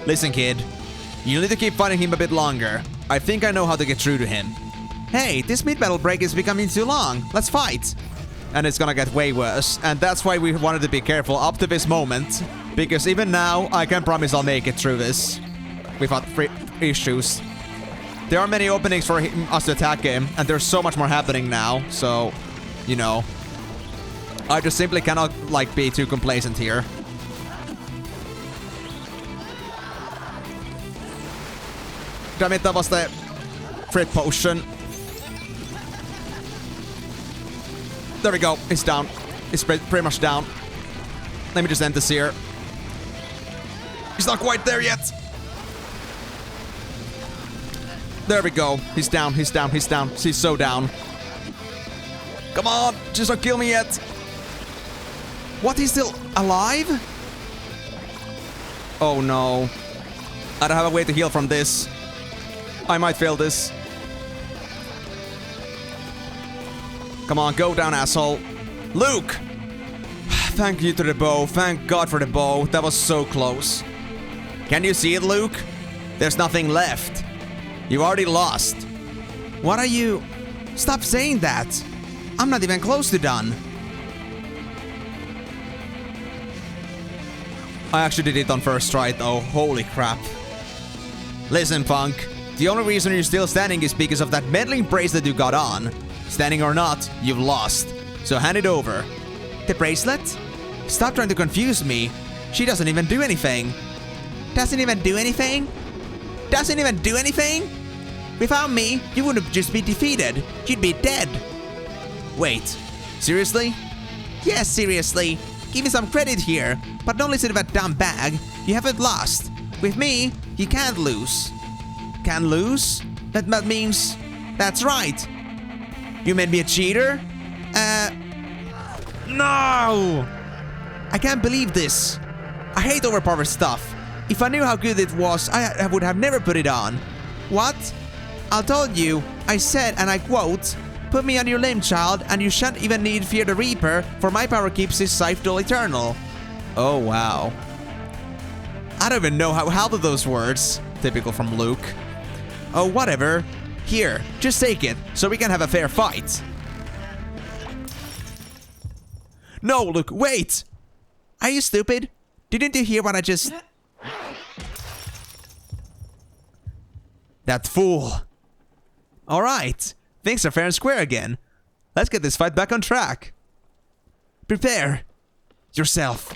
Listen, kid. You'll need to keep fighting him a bit longer. I think I know how to get through to him. Hey, this mid-battle break is becoming too long. Let's fight. And it's gonna get way worse. And that's why we wanted to be careful up to this moment. Because even now, I can promise I'll make it through this. Without issues. There are many openings for us to attack him. And there's so much more happening now. So, you know. I just simply cannot, like, be too complacent here. Damn it, that was the crit potion. There we go. It's down. It's pretty much down. Let me just end this here. He's not quite there yet. There we go. He's down. He's down. He's down. He's so down. Come on. Just don't kill me yet. What? He's still alive? Oh no. I don't have a way to heal from this. I might fail this. Come on, go down, asshole. Luke! Thank you to the bow. Thank God for the bow. That was so close. Can you see it, Luke? There's nothing left. You already lost. What are you... Stop saying that. I'm not even close to done. I actually did it on first try, though. Holy crap. Listen, Punk. The only reason you're still standing is because of that meddling bracelet you got on. Standing or not, you've lost. So hand it over. The bracelet? Stop trying to confuse me. She doesn't even do anything. Doesn't even do anything? Doesn't even do anything? Without me, you wouldn't just be defeated. You'd be dead. Wait, seriously? Yes, seriously. Give me some credit here, but don't listen to that dumb bag. You haven't lost. With me, you can't lose. Can't lose? That means... That's right. You made me a cheater? No! I can't believe this. I hate overpowered stuff. If I knew how good it was, I would have never put it on. What? I told you, I said, and I quote, "Put me on your limb, child, and you shan't even need fear the Reaper, for my power keeps his scythe till eternal." Oh, wow. I don't even know how to handle those words. Typical from Luke. Oh, whatever. Here, just take it, so we can have a fair fight. No, Luke, wait! Are you stupid? Didn't you hear what I just... That fool. Alright, things are fair and square again. Let's get this fight back on track. Prepare yourself.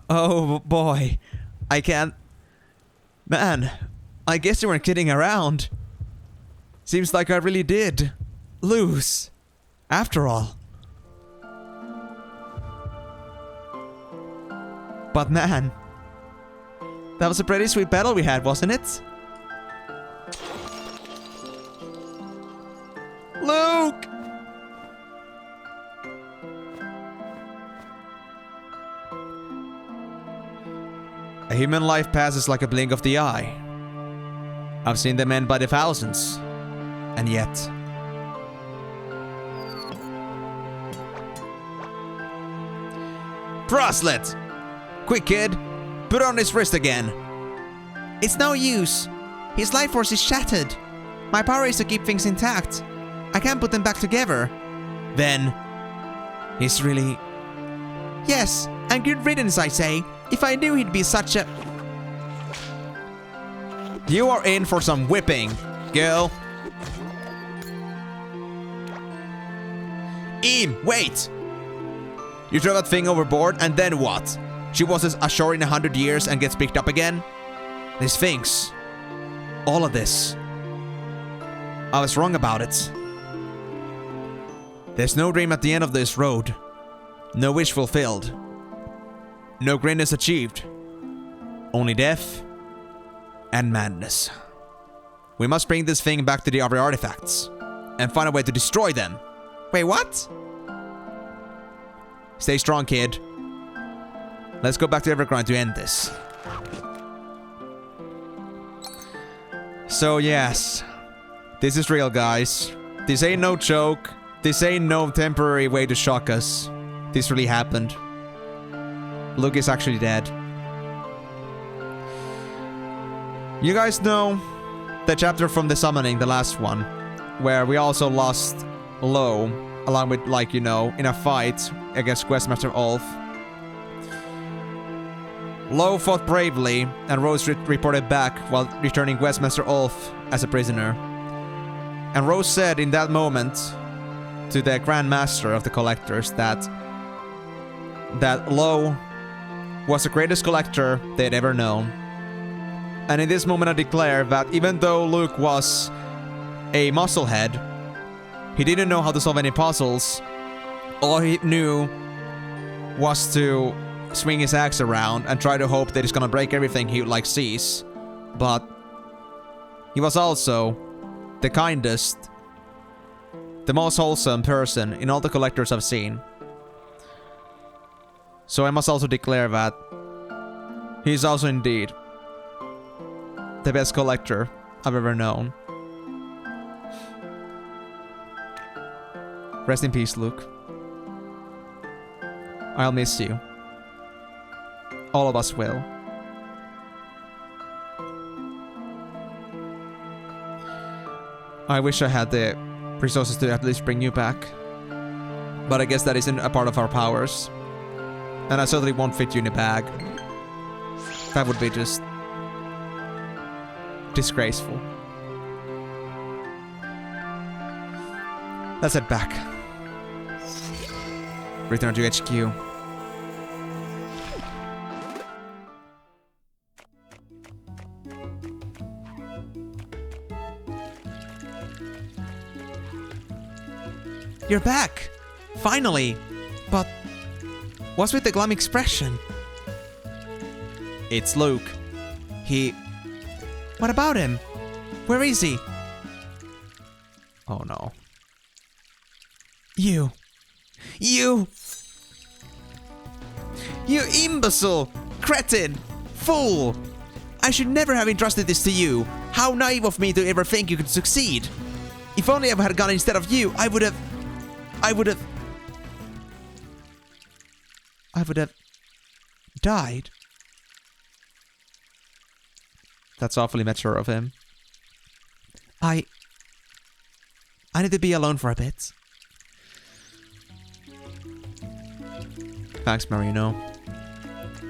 Oh boy, I can't... Man, I guess you weren't kidding around. Seems like I really did lose, after all. But man, that was a pretty sweet battle we had, wasn't it? Luke! A human life passes like a blink of the eye. I've seen them end by the thousands. And yet... Bracelet! Quick, kid! Put on his wrist again. It's no use. His life force is shattered. My power is to keep things intact. I can't put them back together. Then... He's really... Yes, and good riddance, I say. If I knew he'd be such a... You are in for some whipping, girl. Wait! You throw that thing overboard and then what? She washes ashore in 100 years and gets picked up again? These things. All of this. I was wrong about it. There's no dream at the end of this road. No wish fulfilled. No greatness achieved. Only death and madness. We must bring this thing back to the other artifacts and find a way to destroy them. Wait, what? Stay strong, kid. Let's go back to Evergrind to end this. So yes, this is real, guys. This ain't no joke. This ain't no temporary way to shock us. This really happened. Luke is actually dead. You guys know the chapter from the summoning, the last one, where we also lost Lo, along with, like, you know, in a fight against Questmaster Ulf. Lo fought bravely, and Rose reported back while returning Questmaster Ulf as a prisoner. And Rose said in that moment to the Grand Master of the Collectors that Lo was the greatest collector they'd ever known. And in this moment I declare that even though Luke was a musclehead, he didn't know how to solve any puzzles. All he knew was to swing his axe around and try to hope that he's gonna break everything he sees. But he was also the kindest, the most wholesome person in all the collectors I've seen. So I must also declare that he's also indeed the best collector I've ever known. Rest in peace, Luke. I'll miss you. All of us will. I wish I had the resources to at least bring you back. But I guess that isn't a part of our powers. And I certainly won't fit you in a bag. That would be just disgraceful. Let's head back. Return to HQ. You're back! Finally! But what's with the glum expression? It's Luke. What about him? Where is he? Oh no. You imbecile! Cretin! Fool! I should never have entrusted this to you. How naive of me to ever think you could succeed. If only I had gone instead of you, I would have died. That's awfully mature of him. I need to be alone for a bit. Thanks, Marino.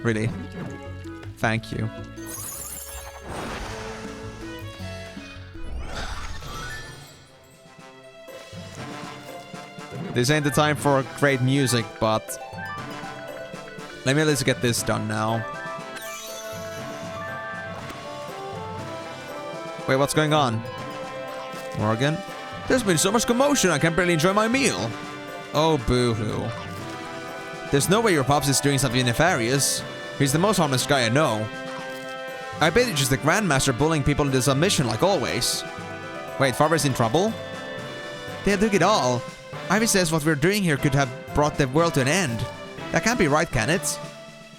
Really. Thank you. This ain't the time for great music, but let me at least get this done now. Wait, what's going on? Morgan? There's been so much commotion, I can barely enjoy my meal. Oh, boo-hoo. There's no way your pops is doing something nefarious. He's the most harmless guy I know. I bet it's just the Grandmaster bullying people into submission like always. Wait, Father's in trouble? They took it all. Ivy says what we're doing here could have brought the world to an end. That can't be right, can it?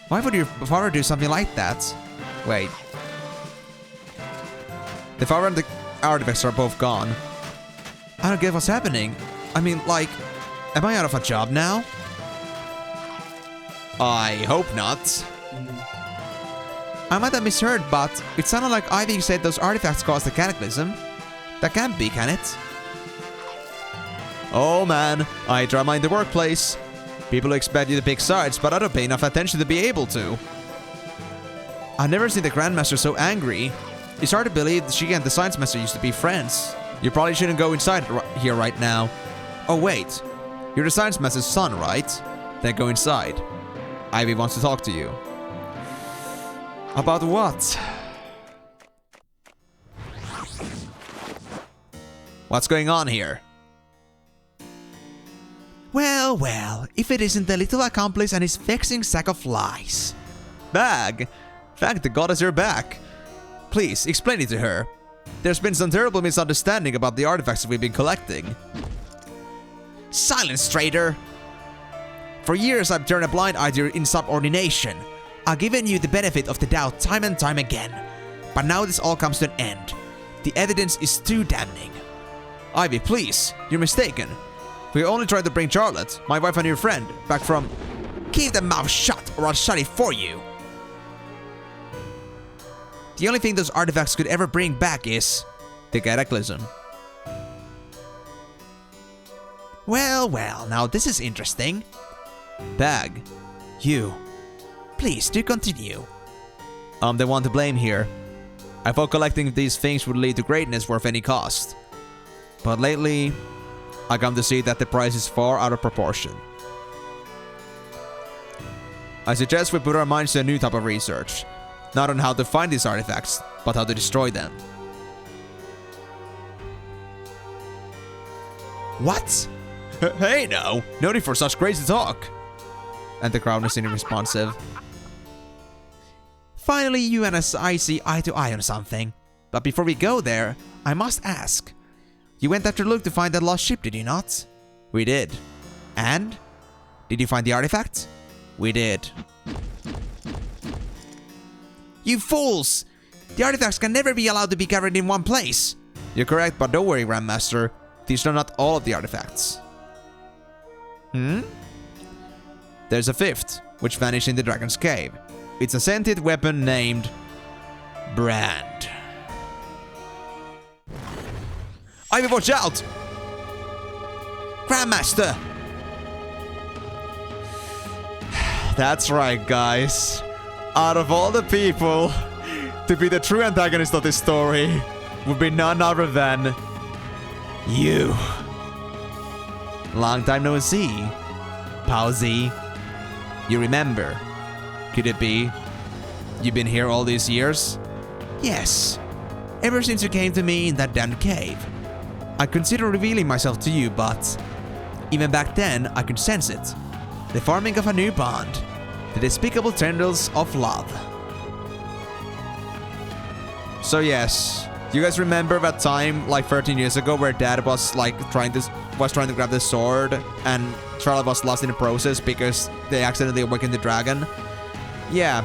Why would your father do something like that? Wait. The father and the artifacts are both gone. I don't get what's happening. I mean, like, am I out of a job now? I hope not. I might have misheard, but it sounded like Ivy said those artifacts caused the cataclysm. That can't be, can it? Oh man, I drama in the workplace. People expect you to pick sides, but I don't pay enough attention to be able to. I've never seen the Grandmaster so angry. It's hard to believe that she and the Science Master used to be friends. You probably shouldn't go inside here right now. Oh wait, you're the Science Master's son, right? Then go inside. Ivy wants to talk to you. About what? What's going on here? Well, well, if it isn't the little accomplice and his vexing sack of lies. Bag? Thank the goddess you're back. Please, explain it to her. There's been some terrible misunderstanding about the artifacts we've been collecting. Silence, traitor! For years I've turned a blind eye to your insubordination. I've given you the benefit of the doubt time and time again. But now this all comes to an end. The evidence is too damning. Ivy, please, you're mistaken. We only tried to bring Charlotte, my wife and your friend, back from... Keep the mouth shut or I'll shut it for you. The only thing those artifacts could ever bring back is... the cataclysm. Well, well, now this is interesting. Bag, you... Please, do continue. I'm the one to blame here. I thought collecting these things would lead to greatness worth any cost. But lately, I come to see that the price is far out of proportion. I suggest we put our minds to a new type of research. Not on how to find these artifacts, but how to destroy them. What? Hey now, no need for such crazy talk. And the crowd is unresponsive. Finally, you and I see eye to eye on something. But before we go there, I must ask. You went after Luke to find that lost ship, did you not? We did. And? Did you find the artifact? We did. You fools! The artifacts can never be allowed to be gathered in one place. You're correct, but don't worry, Grandmaster. These are not all of the artifacts. There's a fifth, which vanished in the Dragon's Cave. It's a sentient weapon named... Brand. Ivy, watch out! Grandmaster! That's right, guys. Out of all the people, to be the true antagonist of this story would be none other than you. Long time no see. Palsy. You remember? Could it be you've been here all these years? Yes. Ever since you came to me in that damned cave. I considered revealing myself to you, but even back then I could sense it. The forming of a new bond. The despicable tendrils of love. So yes, do you guys remember that time like 13 years ago where Dad was like trying to grab the sword and Charlotte was lost in the process because they accidentally awakened the dragon? Yeah,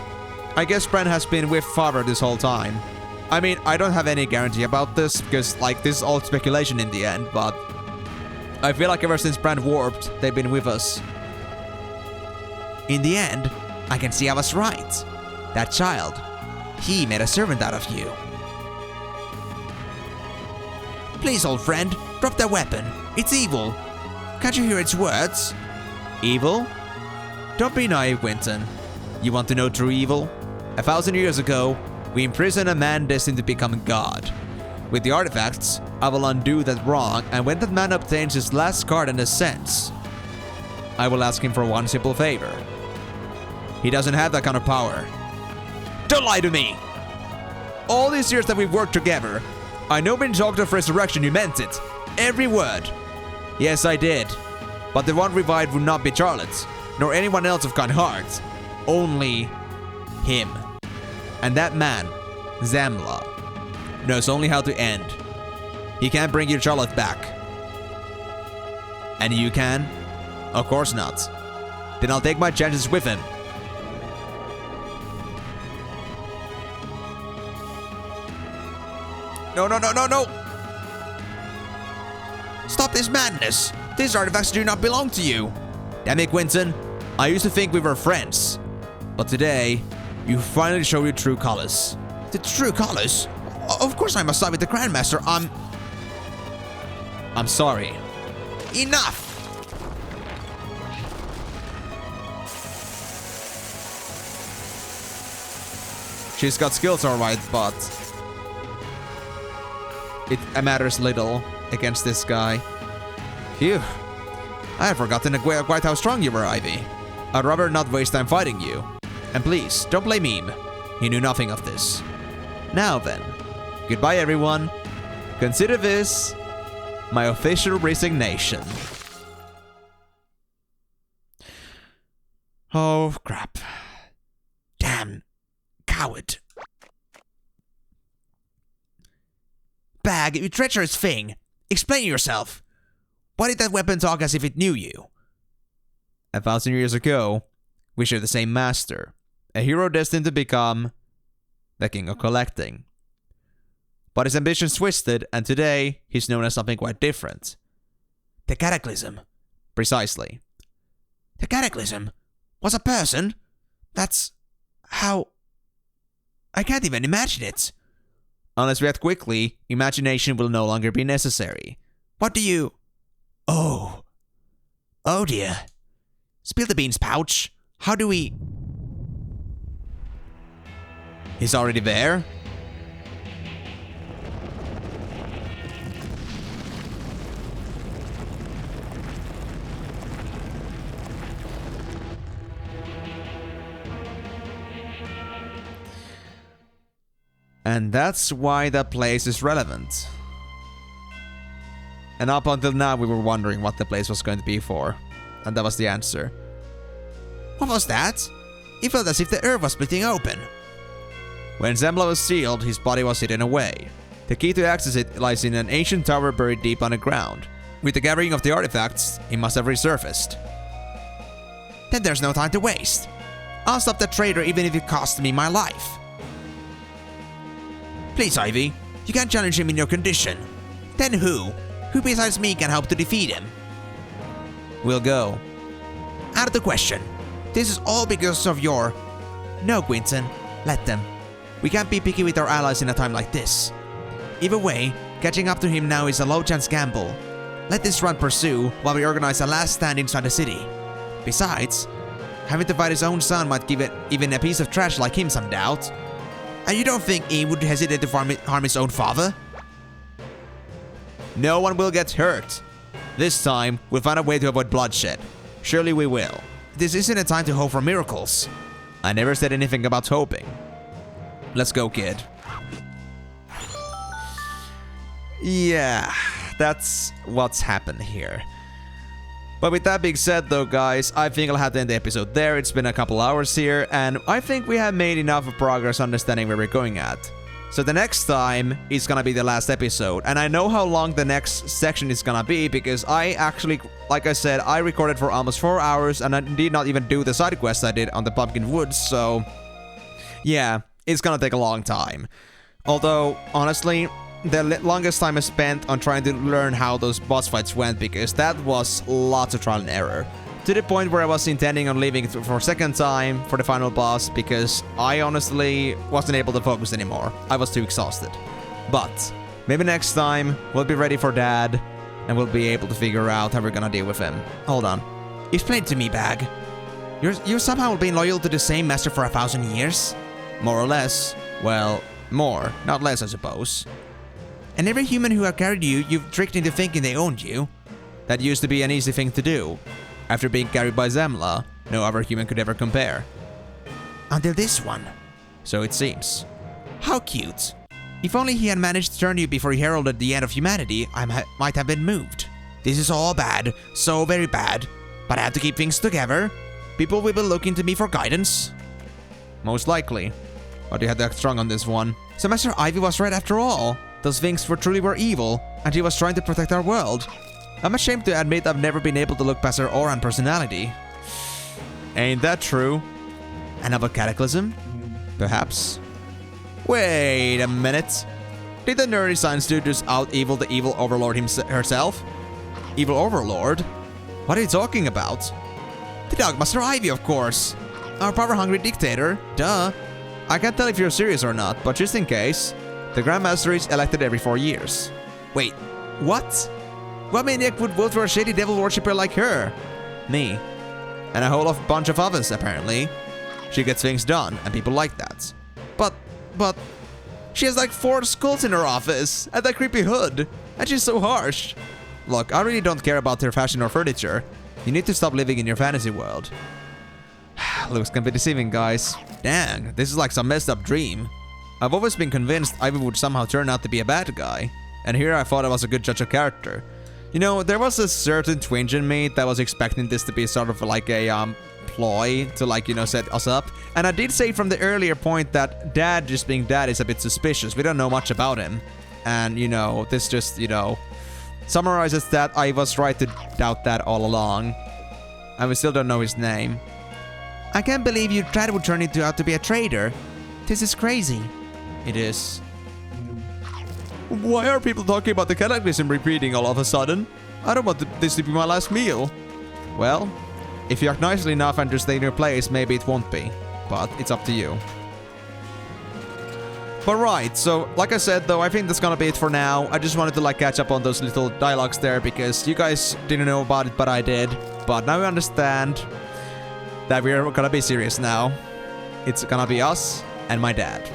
I guess Bran has been with Father this whole time. I mean, I don't have any guarantee about this because like this is all speculation in the end, but I feel like ever since Bran warped, they've been with us. In the end, I can see I was right. That child, he made a servant out of you. Please, old friend, drop that weapon. It's evil. Can't you hear its words? Evil? Don't be naive, Winton. You want to know true evil? 1,000 years ago, we imprisoned a man destined to become a god. With the artifacts, I will undo that wrong, and when that man obtains his last card and ascends, I will ask him for one simple favor. He doesn't have that kind of power. Don't lie to me! All these years that we've worked together, I know when you talked of resurrection you meant it. Every word. Yes, I did. But the one revived would not be Charlotte, nor anyone else of kind heart. Only him. And that man, Zamla, knows only how to end. He can't bring your Charlotte back. And you can? Of course not. Then I'll take my chances with him. No, no, no, no, no! Stop this madness! These artifacts do not belong to you! Damn it, Quinton. I used to think we were friends. But today, you finally show your true colors. The true colors? Of course I must side with the Grandmaster. I'm sorry. Enough! She's got skills alright, but it matters little against this guy. Phew. I had forgotten quite how strong you were, Ivy. I'd rather not waste time fighting you. And please, don't blame him. He knew nothing of this. Now then, goodbye everyone. Consider this my official resignation. Oh, crap. Damn. Coward. Bag, you treacherous thing. Explain yourself. Why did that weapon talk as if it knew you? 1,000 years ago, we shared the same master. A hero destined to become the king of collecting. But his ambitions twisted, and today he's known as something quite different. The Cataclysm. Precisely. The Cataclysm was a person? That's how... I can't even imagine it. Unless we act quickly, imagination will no longer be necessary. What do you... Oh. Oh dear. Spill the beans, Pouch. How do we... He's already there? And that's why that place is relevant. And up until now we were wondering what the place was going to be for. And that was the answer. What was that? It felt as if the earth was splitting open. When Zamla was sealed, his body was hidden away. The key to access it lies in an ancient tower buried deep underground. With the gathering of the artifacts, it must have resurfaced. Then there's no time to waste. I'll stop that traitor even if it costs me my life. Please, Ivy, you can't challenge him in your condition. Then who? Who besides me can help to defeat him? We'll go. Out of the question. This is all because of your... No, Quinton. Let them. We can't be picky with our allies in a time like this. Either way, catching up to him now is a low-chance gamble. Let this run pursue while we organize a last stand inside the city. Besides, Having to fight his own son might give it even a piece of trash like him some doubt. And you don't think he would hesitate to harm his own father? No one will get hurt. This time, we'll find a way to avoid bloodshed. Surely we will. This isn't a time to hope for miracles. I never said anything about hoping. Let's go, kid. Yeah, that's what's happened here. But with that being said though, guys, I think I'll have to end the episode there. It's been a couple hours here, and I think we have made enough of progress understanding where we're going at. So the next time is gonna be the last episode, and I know how long the next section is gonna be because I actually, like I said, I recorded for almost 4 hours and I did not even do the side quest I did on the Pumpkin Woods, so yeah, it's gonna take a long time. Although, honestly, the longest time I spent on trying to learn how those boss fights went because that was lots of trial and error. To the point where I was intending on leaving it for a second time for the final boss because I honestly wasn't able to focus anymore. I was too exhausted. But maybe next time we'll be ready for Dad and we'll be able to figure out how we're gonna deal with him. Hold on. Explain to me, Bag. You're somehow being loyal to the same master for 1,000 years? More or less. Well, more, not less, I suppose. And every human who have carried you, you've tricked into thinking they owned you. That used to be an easy thing to do. After being carried by Zemla, no other human could ever compare. Until this one. So it seems. How cute. If only he had managed to turn you before he heralded the end of humanity, I might have been moved. This is all bad, so very bad. But I have to keep things together. People will be looking to me for guidance. Most likely. But you had to act strong on this one. So Master Ivy was right after all. Those things truly were evil, and he was trying to protect our world. I'm ashamed to admit I've never been able to look past her aura and personality. Ain't that true? Another cataclysm? Perhaps? Wait a minute. Did the nerdy science dude just out-evil the evil overlord herself? Evil overlord? What are you talking about? The Dogmaster Ivy, of course. Our power-hungry dictator. Duh. I can't tell if you're serious or not, but just in case, the Grandmaster is elected every 4 years. Wait, what? What maniac would vote for a shady devil worshipper like her? Me. And a whole bunch of others, apparently. She gets things done, and people like that. But... She has like 4 skulls in her office, and that creepy hood. And she's so harsh. Look, I really don't care about her fashion or furniture. You need to stop living in your fantasy world. Looks can be deceiving, guys. Dang, this is like some messed up dream. I've always been convinced Ivy would somehow turn out to be a bad guy. And here I thought I was a good judge of character. You know, there was a certain twinge in me that was expecting this to be sort of like a ploy to, like, you know, set us up. And I did say from the earlier point that Dad just being Dad is a bit suspicious. We don't know much about him. And, you know, this just, you know, summarizes that I was right to doubt that all along. And we still don't know his name. I can't believe you tried to turn out to be a traitor. This is crazy. It is. Why are people talking about the cataclysm repeating all of a sudden? I don't want this to be my last meal. Well, if you act nicely enough and just stay in your place, maybe it won't be. But it's up to you. But right, so like I said though, I think that's gonna be it for now. I just wanted to like catch up on those little dialogues there because you guys didn't know about it, but I did. But now we understand that we're gonna be serious now. It's gonna be us and my dad.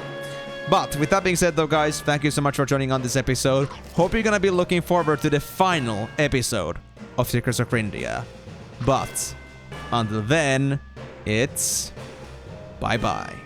But with that being said though, guys, thank you so much for joining on this episode. Hope you're gonna be looking forward to the final episode of Secrets of Grindea. But until then, it's bye-bye.